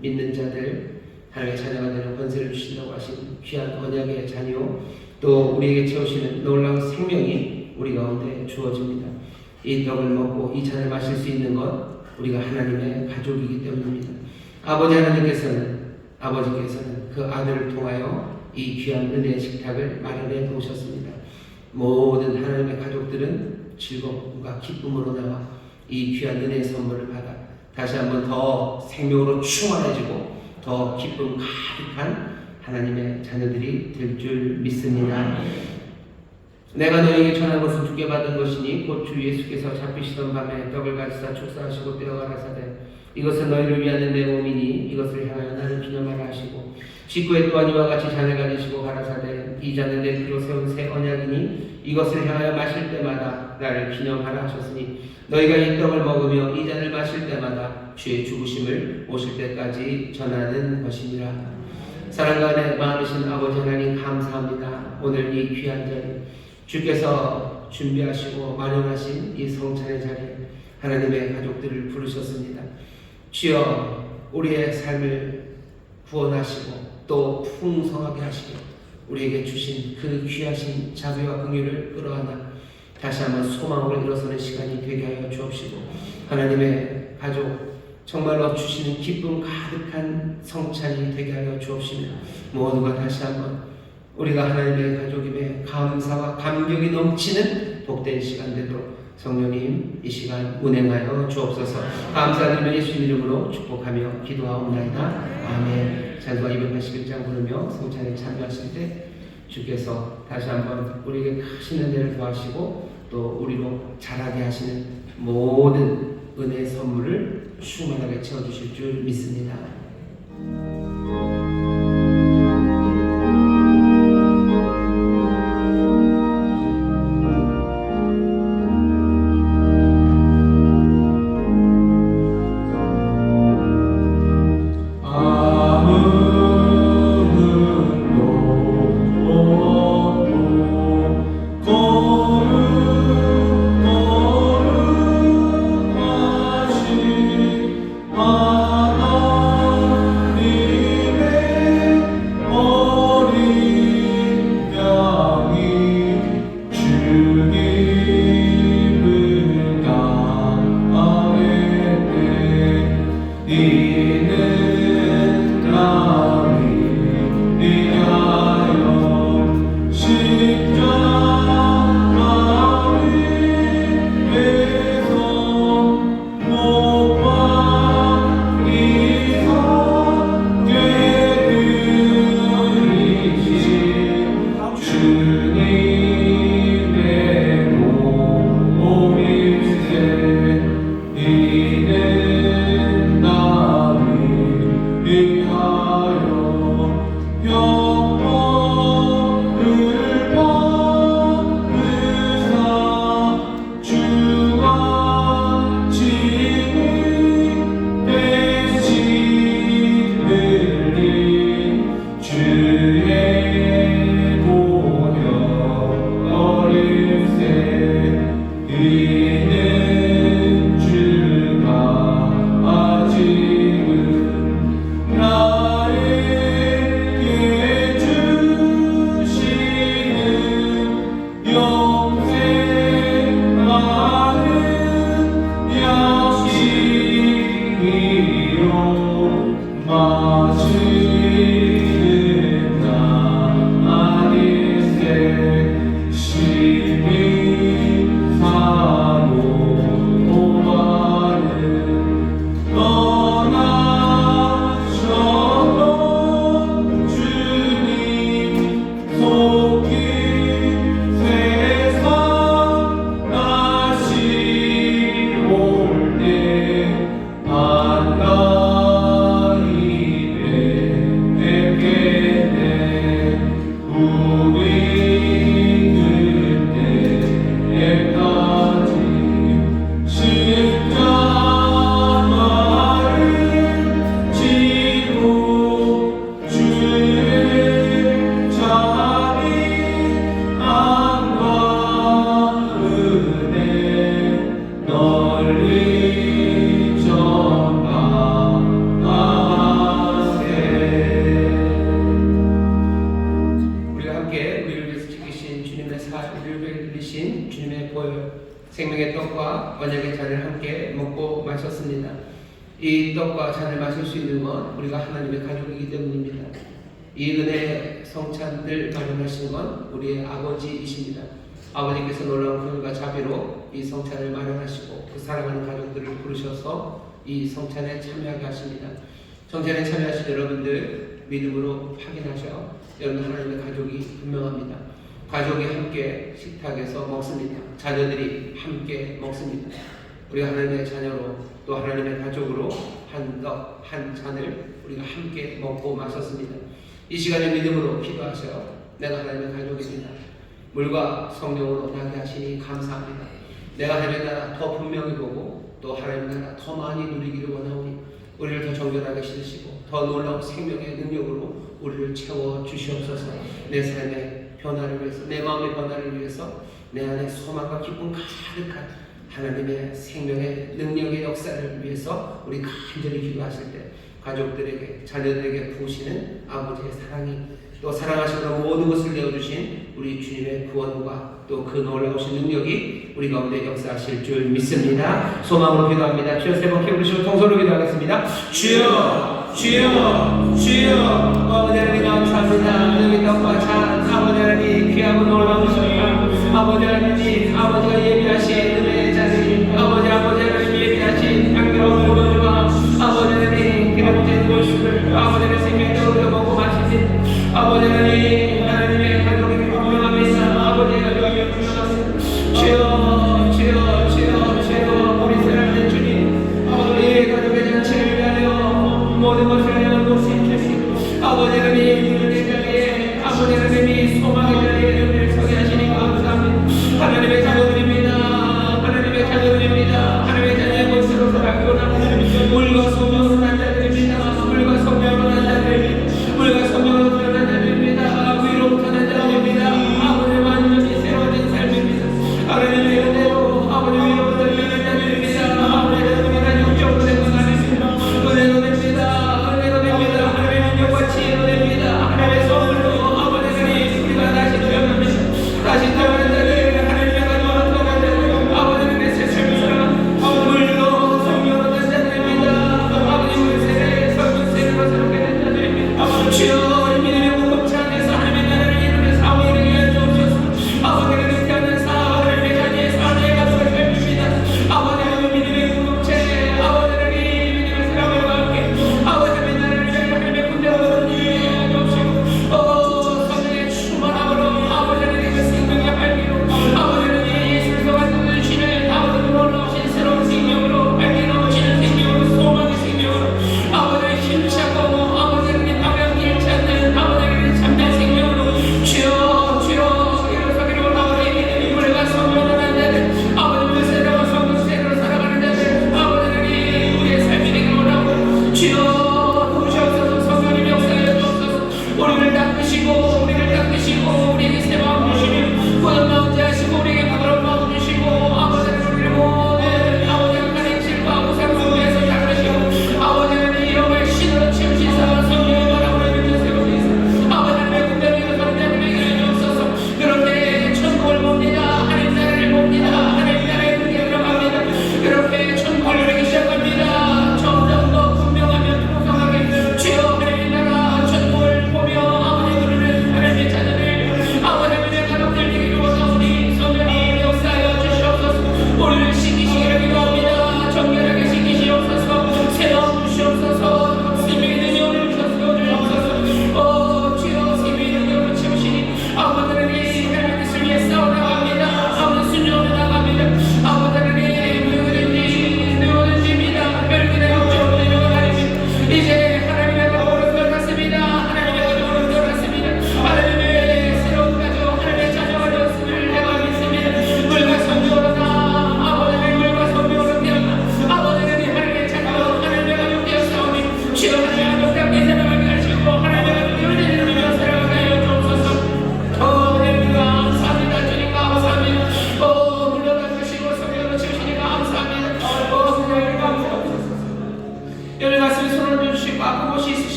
[SPEAKER 5] 믿는 자들 하나님의 자녀가 되는 권세를 주신다고 하신 귀한 언약의 잔이요 또 우리에게 채우시는 놀라운 생명이 우리 가운데 주어집니다. 이 떡을 먹고 이 잔을 마실 수 있는 것 우리가 하나님의 가족이기 때문입니다. 아버지께서는 그 아들을 통하여 이 귀한 은혜의 식탁을 마련해 놓으셨습니다. 모든 하나님의 가족들은 즐거움과 기쁨으로 나와 이 귀한 은혜의 선물을 받아 다시 한번 더 생명으로 충만해지고 더 기쁨 가득한 하나님의 자녀들이 될 줄 믿습니다. 내가 너에게 전한 것은 주께 받은 것이니 곧 주 예수께서 잡히시던 밤에 떡을 가지사 축사하시고 떼어 가라사대 이것은 너희를 위하는 내 몸이니 이것을 향하여 나를 기념하라 하시고 직후에 또한 이와 같이 잔을 가지시고 가라사대 이 잔은 내 피로 세운 새 언약이니 이것을 향하여 마실 때마다 나를 기념하라 하셨으니 너희가 이 떡을 먹으며 이 잔을 마실 때마다 주의 죽으심을 오실 때까지 전하는 것이니라. 사랑과 은혜 많으신 아버지 하나님 감사합니다. 오늘 이 귀한 자리 주께서 준비하시고 마련하신 이 성찬의 자리에 하나님의 가족들을 부르셨습니다. 주여 우리의 삶을 구원하시고 또 풍성하게 하시고 우리에게 주신 그 귀하신 자비와 긍휼을 끌어안아 다시 한번 소망으로 일어서는 시간이 되게 하여 주옵시고 하나님의 가족 정말로 주시는 기쁨 가득한 성찬이 되게 하여 주옵시며 모두가 다시 한번 우리가 하나님의 가족임에 감사와 감격이 넘치는 복된 시간 되도록 성령님 이 시간 운행하여 주옵소서. 감사드리며 예수님 이름으로 축복하며 기도하옵나이다. 아멘. 찬송가 281장 부르며 성찬에 참여하실 때 주께서 다시 한번 우리에게 크신 은혜를 더하시고 또 우리로 자라게 하시는 모든 은혜의 선물을 충만하게 채워주실 줄 믿습니다.
[SPEAKER 1] 하나님의
[SPEAKER 5] 우리를 빌리신 주님의 보혈 생명의 떡과 언약의 잔을 함께 먹고 마셨습니다. 이 떡과 잔을 마실 수 있는 건 우리가 하나님의 가족이기 때문입니다. 이 은혜 성찬을 마련하신 건 우리의 아버지이십니다. 아버지께서 놀라운 긍휼과 자비로 이 성찬을 마련하시고 그 사랑하는 가족들을 부르셔서 이 성찬에 참여하게 하십니다. 성찬에 참여하신 여러분들 믿음으로 확인하셔. 여러분 하나님의 가족이 분명합니다. 가족이 함께 식탁에서 먹습니다. 자녀들이 함께 먹습니다. 우리가 하나님의 자녀로 또 하나님의 가족으로 한 떡, 한 잔을 우리가 함께 먹고 마셨습니다. 이 시간에 믿음으로 기도하셔. 내가 하나님의 가족입니다. 물과 성령으로 나게 하시니 감사합니다. 내가 하나님의 나라 더 분명히 보고 또 하나님의 나라 더 많이 누리기를 원하오니 우리를 더 정결하게 씻으시고 더 놀라운 생명의 능력으로 우리를 채워주시옵소서. 내 삶의 변화를 위해서, 내 마음의 변화를 위해서 내 안에 소망과 기쁨 가득한 하나님의 생명의 능력의 역사를 위해서 우리 간절히 기도하실 때 가족들에게, 자녀들에게 부으시는 아버지의 사랑이 또 사랑하시고 모든 것을 내어주신 우리 주님의 구원과 또 그 놀라우신 능력이 우리 가운데 역사하실 줄 믿습니다. 소망으로 기도합니다. 주여 세 번 깨우시고 통솔로 기도하겠습니다. 주여, 주여, 주여. 아버지 하나님 감사합니다. 여기 떡과 잔, 아버지 하나님 귀하고 놀라우신 아버지 하나님, 아버지가 예비하신 은혜의 자리, 아버지 하나님 예비하신 향기로운 물과 아버지 하나님 기름진 모습을 아버지 하나님 생명적으로 먹고 마시는 아버지 하나님, 하나님의 가족에게 분명합니다. 아버지의 가족에게 분명합니다. 주여, 주여, 주여, 주여, 우리 사랑하는 주님, 아버지의 가족의 잔치를 위하여 모든 것을 위하여 놓으신 아버지 하나님, 은혜의 자리에 아버지 하나님이 소망의 자리에 우리를 서게 하시니 감사합니다. 하나님의 자녀들입니다. 하나님의 자녀들입니다. 하나님의 자녀의 것으로 살아가고 나는 물과 성령으로 난 자들입니다. 물과 성령으로 난 자들입니다. 물과 성령으로 태어난 자들입니다. 위로부터 난 자들입니다. 아버지의 완전히 새로워진 삶입니다. 하나님의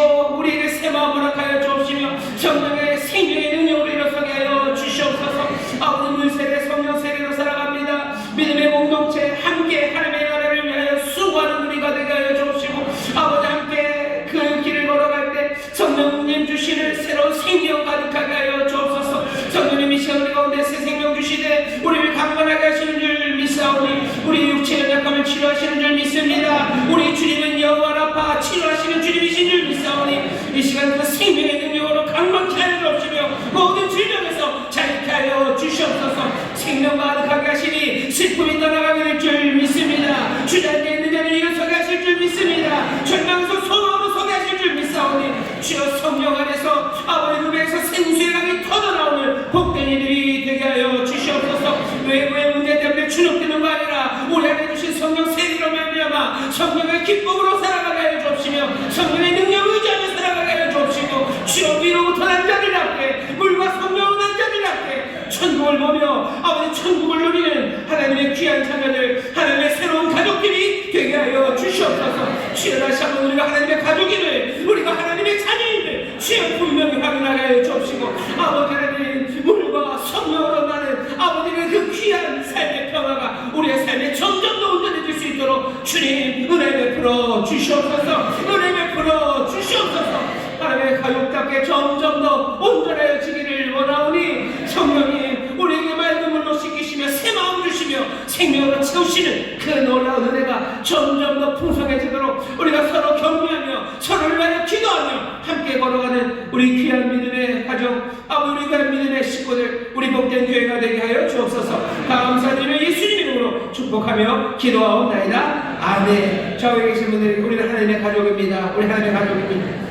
[SPEAKER 5] 주시고 우리에게 새 마음 허락하여 주옵시며 성령의 생명의 능력으로 일어서게 하여 주시옵소서. 아버지 물세례 성령 세례로 살아갑니다. 믿음의 공동체 함께 하나님의 나라를 위하여 수고하는 우리가 되게 하여 주옵시고 아버지 함께 그 길을 걸어갈 때 성령님 주시는 새로운 생명 가득하게 하여 주옵소서. 성령님이 시간 우리 가운데 새 생명 주시되 우리를 강건하게 하시는 줄 믿사오니 우리 육체의 약함을 치료하시는 줄 믿습니다. 우리 주님은 여호와 라파 치료하시는 주님이신 줄 믿사오니 이 시간 그 생명의 능력으로 강건케 하여 주옵시며 모든 질병에서 자유케 하여 주시옵소서. 생명 가득하게 하시니 슬픔이 떠나가게 될 줄 믿습니다. 주저앉아 있는 자를 일어서게 하실 줄 믿습니다. 절망에서 소망으로 서게 하실 줄 믿사오니 주여 성령 안에서 아버지 눈에서 생수의 강이 터져나오는 복된 이들이 되게 하여 주시옵소서. 외부의 문제 때문에 주눅드는 거 아니라 우리 안에 주신 성령 세례로 말미암아 성령의 기쁨으로 살아가게 하여 주옵시며 성령의 능력 의지하며 살아가게 하여 주옵시고 주여 위로부터 난 자들답게 물과 성령으로 난 자들답게 천국을 보며 아버지 천국을 누리는 하나님의 귀한 자녀들 하나님의 새로운 가족들이 되게 하여 주시옵소서. 주여 다시 한번 우리가 하나님의 가족임을 우리가 하나님의 자녀임을 주여 분명히 확인하게 하여 주옵시고 아버지 하나님 물과 성령으로 나는 아버지의 그 귀한 삶의 평화가 우리의 삶에 점점 더 온전해질 수 있도록 주님 은혜 베풀어 주시옵소서. 은혜 베풀어 주시옵소서. 하나님의 가족답게 점점 더 온전해지기를 원하오니 성령님 우리에게 맑은 물로 씻기시며 새 마음 주시며 생명으로 채우시는 그 놀라운 은혜가 점점 더 풍성해지도록 우리가 서로 격려하며 서로를 위하여 기도하며 함께 걸어가는 우리 귀한 믿음의 가정 아버지 우리 귀한 믿음의 식구들 우리 복된 교회가 되게 하여 주옵소서. 감사드리며 예수님 이름으로 축복하며 기도하옵나이다. 아멘. 좌우에 계신 분들이 우리는 하나님의 가족입니다. 우리 하나님의 가족입니다.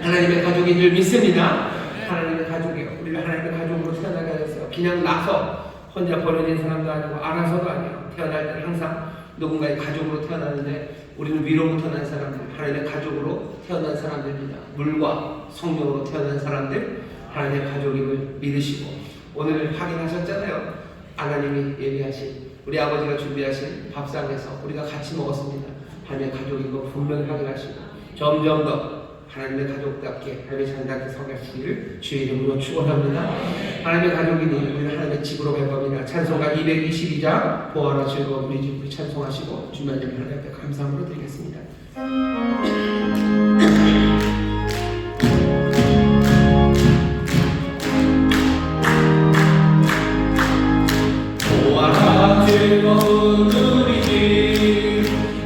[SPEAKER 5] 하나님의 가족인 줄 믿습니다. 하나님의 가족이요. 우리가 하나님의 가족으로 태어나게 하셨어요. 그냥 나서 혼자 버려진 사람도 아니고 알아서도 아니에요. 태어날 때는 항상 누군가의 가족으로 태어나는데 우리는 위로부터 난 사람들, 하나님의 가족으로 태어난 사람들입니다. 물과 성령으로 태어난 사람들, 하나님의 가족임을 믿으시고 오늘 확인하셨잖아요. 하나님이 예비하신 우리 아버지가 준비하신 밥상에서 우리가 같이 먹었습니다. 하나님의 가족인 거 분명히 확인하시고 점점 더 하나님의 가족답게 하나님의 자녀답게 서가시기를 주의 이름으로 축원합니다. 하나님의 가족이니 우리는 하나님의 집으로 갈 겁니다. 찬송가 222장 보아라 즐거운 우리 집 우리 찬송하시고 주님의 하나님께 감사함으로 드리겠습니다.
[SPEAKER 2] 보아라 즐거운 우리 집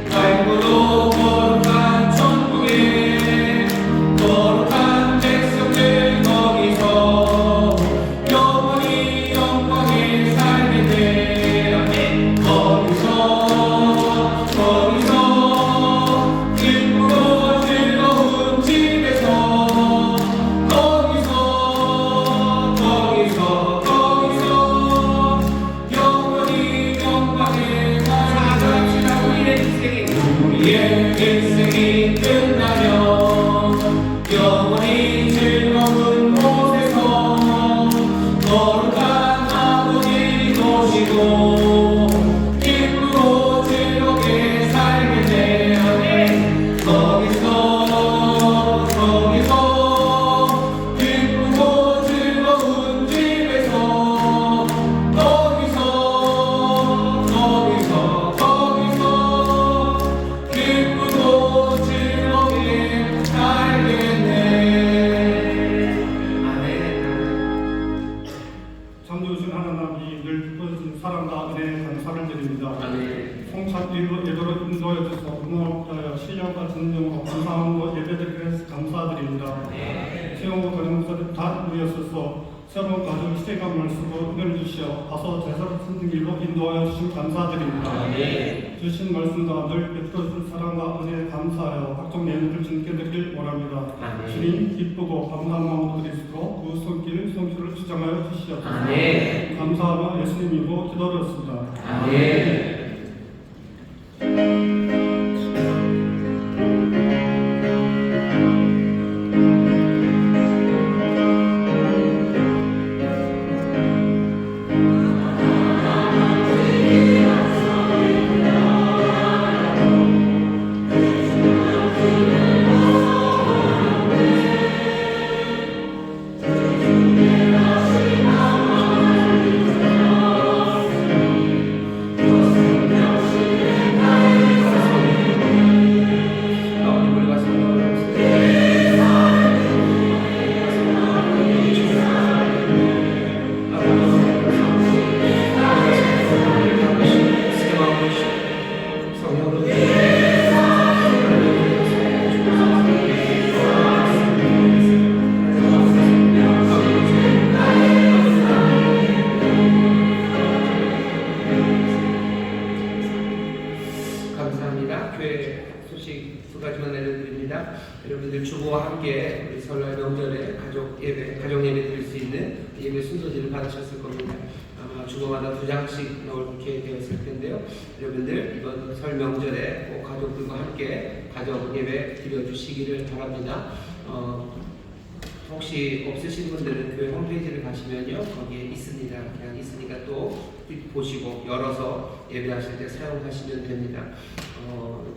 [SPEAKER 2] 밝고도 거룩한 천국에 거룩한 백성들 거기서 영원히 영광에 살게 돼. 거기서 기쁘고 즐거운 집에서 거기서 영원히 영광에 살아갑시다. 우리의 인생이 끝나면 영원히 즐거운 곳에서 거룩한 아버지 모시고 기쁘고 즐겁게 살게 돼. 거기서 기쁘고 즐거운 집에서 기쁘고 즐겁게 살겠네. 아멘.
[SPEAKER 6] 창조주신 하나님이 늘 베푸신 사랑과 은혜에 감사를 드립니다.
[SPEAKER 2] 아멘.
[SPEAKER 6] 성찬 예배로 인도해 주셔서 응원하여 신령과 진정으로 감사함으로 예배드리게 감사드립니다. 세용호 권영사를 다 누렸어서 새로운 가족 시대감을 쓰고 은혜를 주시어 가서 제사를 쓰는 길로 인도하여 주신 감사드립니다. 주신 말씀과 늘 베풀어 준 사랑과 은혜에 감사하여 각종 예물을 주님께 드리길 원합니다. 주님 기쁘고 감사한 마음으로 드리시고 그 손길 성취를 주장하여 주시옵소서. 감사하며 예수님 이름으로 기도드렸습니다.
[SPEAKER 5] 아멘.
[SPEAKER 1] 주님
[SPEAKER 5] 교회 소식 두 가지만 알려드립니다. 여러분들 주보와 함께 우리 설날 명절에 가족 예배 드릴 수 있는 예배 순서지를 받으셨을 겁니다. 아마 주보마다 2장씩 넣게 되어 있을 텐데요. 여러분들 이번 설 명절에 꼭 가족들과 함께 가족 예배 드려주시기를 바랍니다. 혹시 없으신 분들은 교회 홈페이지를 가시면요, 거기에 있습니다. 그냥 있으니까 또 보시고 열어서 예배하실 때 사용하시면 됩니다.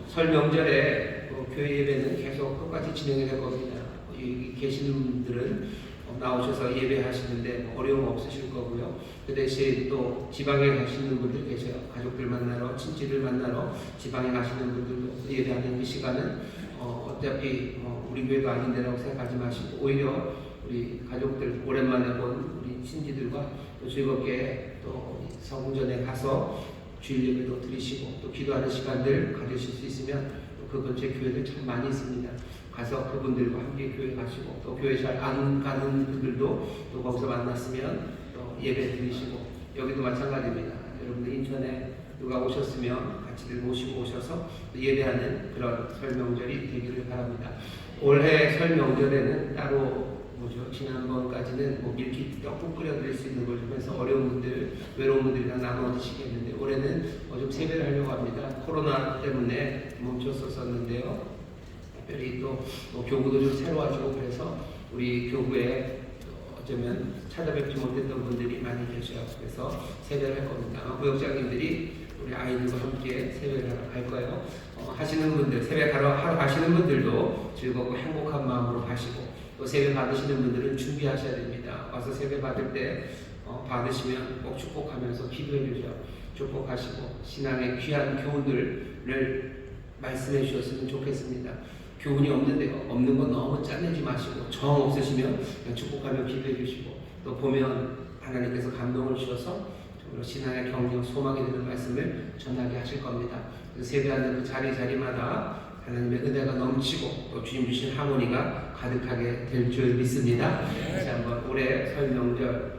[SPEAKER 5] 설 명절에 교회 예배는 계속 똑같이 진행이 될 겁니다. 여기 계시는 분들은 나오셔서 예배하시는데 어려움 없으실 거고요. 그 대신 또 지방에 가시는 분들 계세요. 가족들 만나러, 친지들 만나러 지방에 가시는 분들도 예배하는 이 시간은 어차피 우리 교회가 아닌데라고 생각하지 마시고 오히려 우리 가족들 오랜만에 본 우리 친지들과 또 즐겁게 또 성전에 가서 주일 예배도 드리시고 또 기도하는 시간들 가지실 수 있으면 그 근처에 교회들 참 많이 있습니다. 가서 그분들과 함께 교회 가시고 또 교회 잘 안 가는 분들도 또 거기서 만났으면 또 예배 드리시고 여기도 마찬가지입니다. 여러분들 인천에 누가 오셨으면 같이들 모시고 오셔서 예배하는 그런 설 명절이 되기를 바랍니다. 올해 설 명절에는 따로 지난번까지는 밀키트 떡국 끓여드릴 수 있는 걸 좀 해서 어려운 분들, 외로운 분들이랑 나눠 드시겠는데 올해는 좀 세배를 하려고 합니다. 코로나 때문에 멈췄었는데요. 특별히 또 교구도 좀 새로워지고 그래서 우리 교구에 어쩌면 찾아뵙지 못했던 분들이 많이 계셔요. 그래서 세배를 할 겁니다. 구역장님들이 우리 아이들과 함께 세배를 하러 갈 거예요. 하시는 분들, 세배 하러 가시는 분들도 즐겁고 행복한 마음으로 가시고 또 세배 받으시는 분들은 준비하셔야 됩니다. 와서 세배 받을 때 받으시면 꼭 축복하면서 기도해 주셔. 축복하시고 신앙의 귀한 교훈들을 말씀해 주셨으면 좋겠습니다. 교훈이 없는데요. 없는 건 너무 짜내지 마시고 정 없으시면 그냥 축복하며 기도해 주시고 또 보면 하나님께서 감동을 주셔서 정말 신앙의 경력, 소망이 되는 말씀을 전하게 하실 겁니다. 세배하는 그 자리마다 하나님의 은혜가 넘치고 또 주님 주신 하모니가 가득하게 될 줄 믿습니다. 다시 한번 올해 설 명절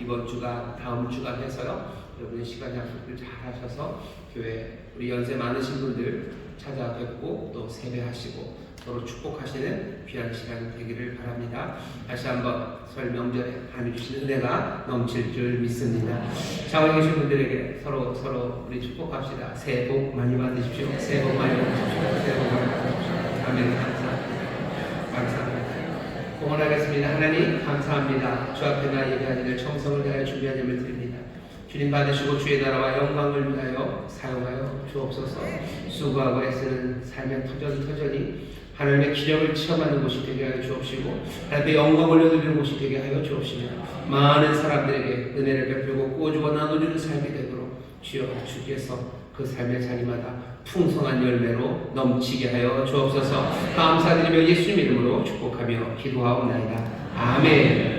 [SPEAKER 5] 이번 주간 다음 주간 해서요. 여러분의 시간 약속들 잘 하셔서 교회 우리 연세 많으신 분들 찾아뵙고 또 세배하시고 서로 축복하시는 귀한 시간 되기를 바랍니다. 다시 한번 설 명절에 하나님 주신 은혜가 넘칠 줄 믿습니다. 자원에 계신 분들에게 서로 우리 축복합시다. 새해 복 많이 받으십시오. 새해 복 많이 받으십시오. 새해 복 많이 받으십시오. 아멘. 감사합니다. 공헌하겠습니다. 하나님 감사합니다. 주 앞에 나 예배하는 일 청성을 다하여 준비한 예물 드립니다. 주님 받으시고 주의 나라와 영광을 위하여 사용하여 주옵소서. 수고하고 애쓰는 삶의 터전이 하나님의 기력을 체험하는 곳이 되게 하여 주옵시고 하나님의 영광을 올려드리는 곳이 되게 하여 주옵시며 많은 사람들에게 은혜를 베풀고 꾸어주고 나눠주는 삶이 되도록 주여 주께서 그 삶의 자리마다 풍성한 열매로 넘치게 하여 주옵소서. 감사드리며 예수님 이름으로 축복하며 기도하옵나이다. 아멘.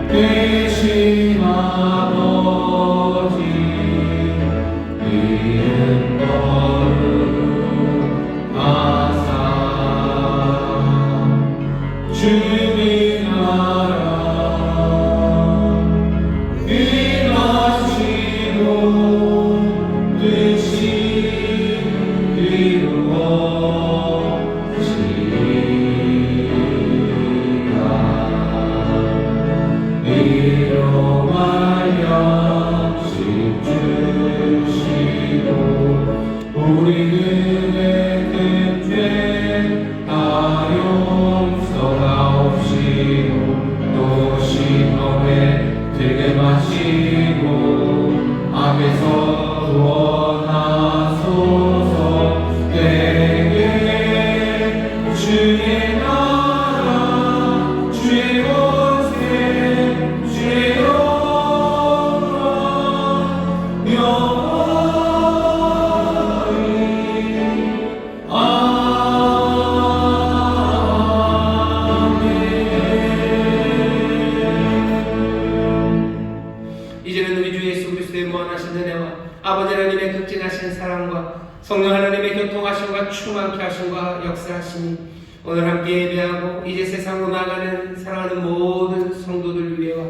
[SPEAKER 1] 되신 아버지 이름 거룩하사 주님 나라 임하시고 뜻이 이루어지리라 우리들의 끝에 다 용서하옵시고 또 시험에 들게 마시고 악에서 구원하소서. 내게 주의 나라 주의 권세 주의 영광 영원히
[SPEAKER 5] 성령 하나님의 교통하심과 충만케 하심과 역사하심이 오늘 함께 예배하고 이제 세상으로 나가는 사랑하는 모든 성도들 위해와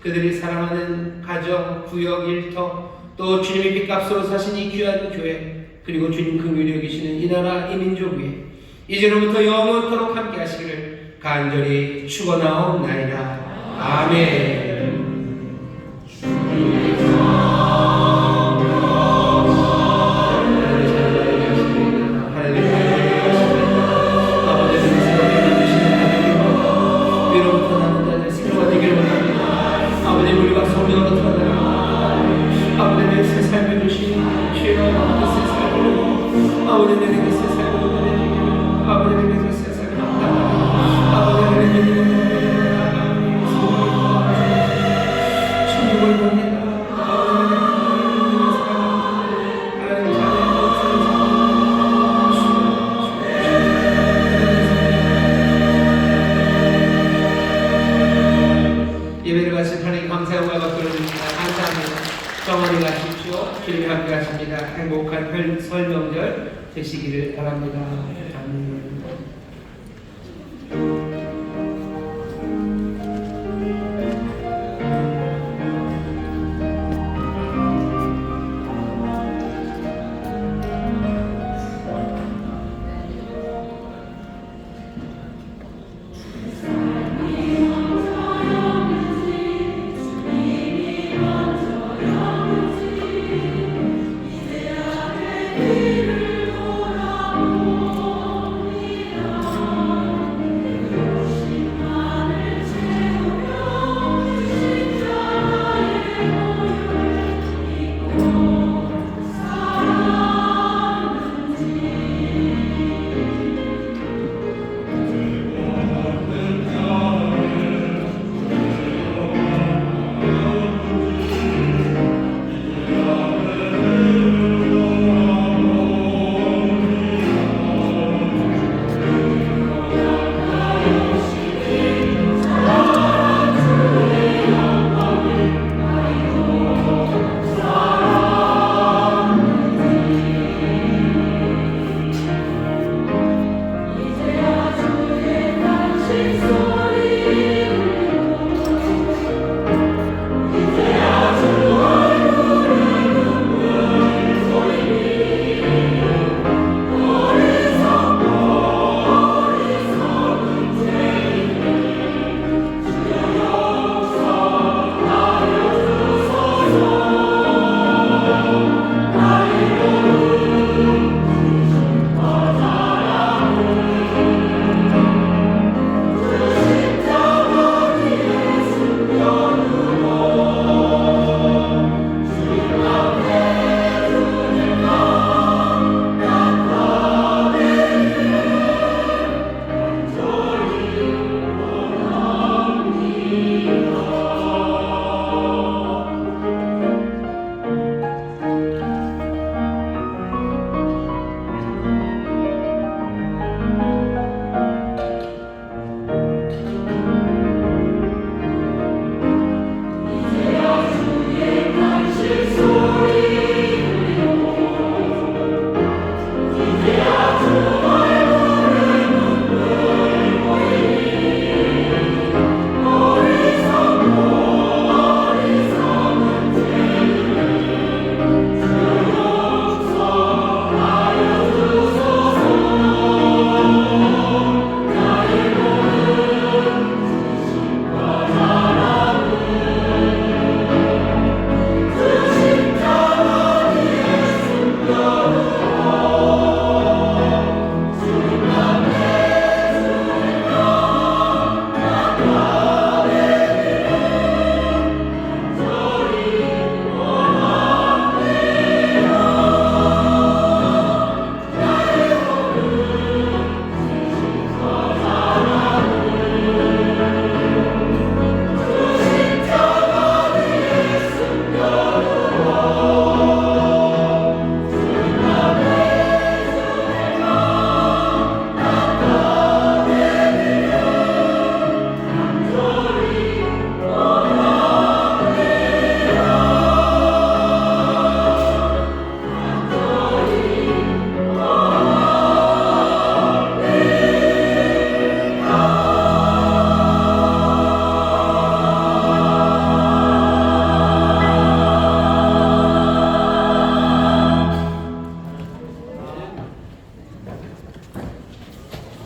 [SPEAKER 5] 그들이 사랑하는 가정, 구역, 일터 또 주님의 빚값으로 사신 이 귀한 교회 그리고 주님 긍휼히 여기시는 이 나라 이 민족 위에 이제로부터 영원토록 함께 하시기를 간절히 축원하옵나이다. 아멘. 예배를 마친 하나님 감사의 영광을 드립니다. 감사합니다. 평안히 가십시오. 주님이 함께 하십니다. 행복한 설 명절 되시기를 바랍니다. 아멘.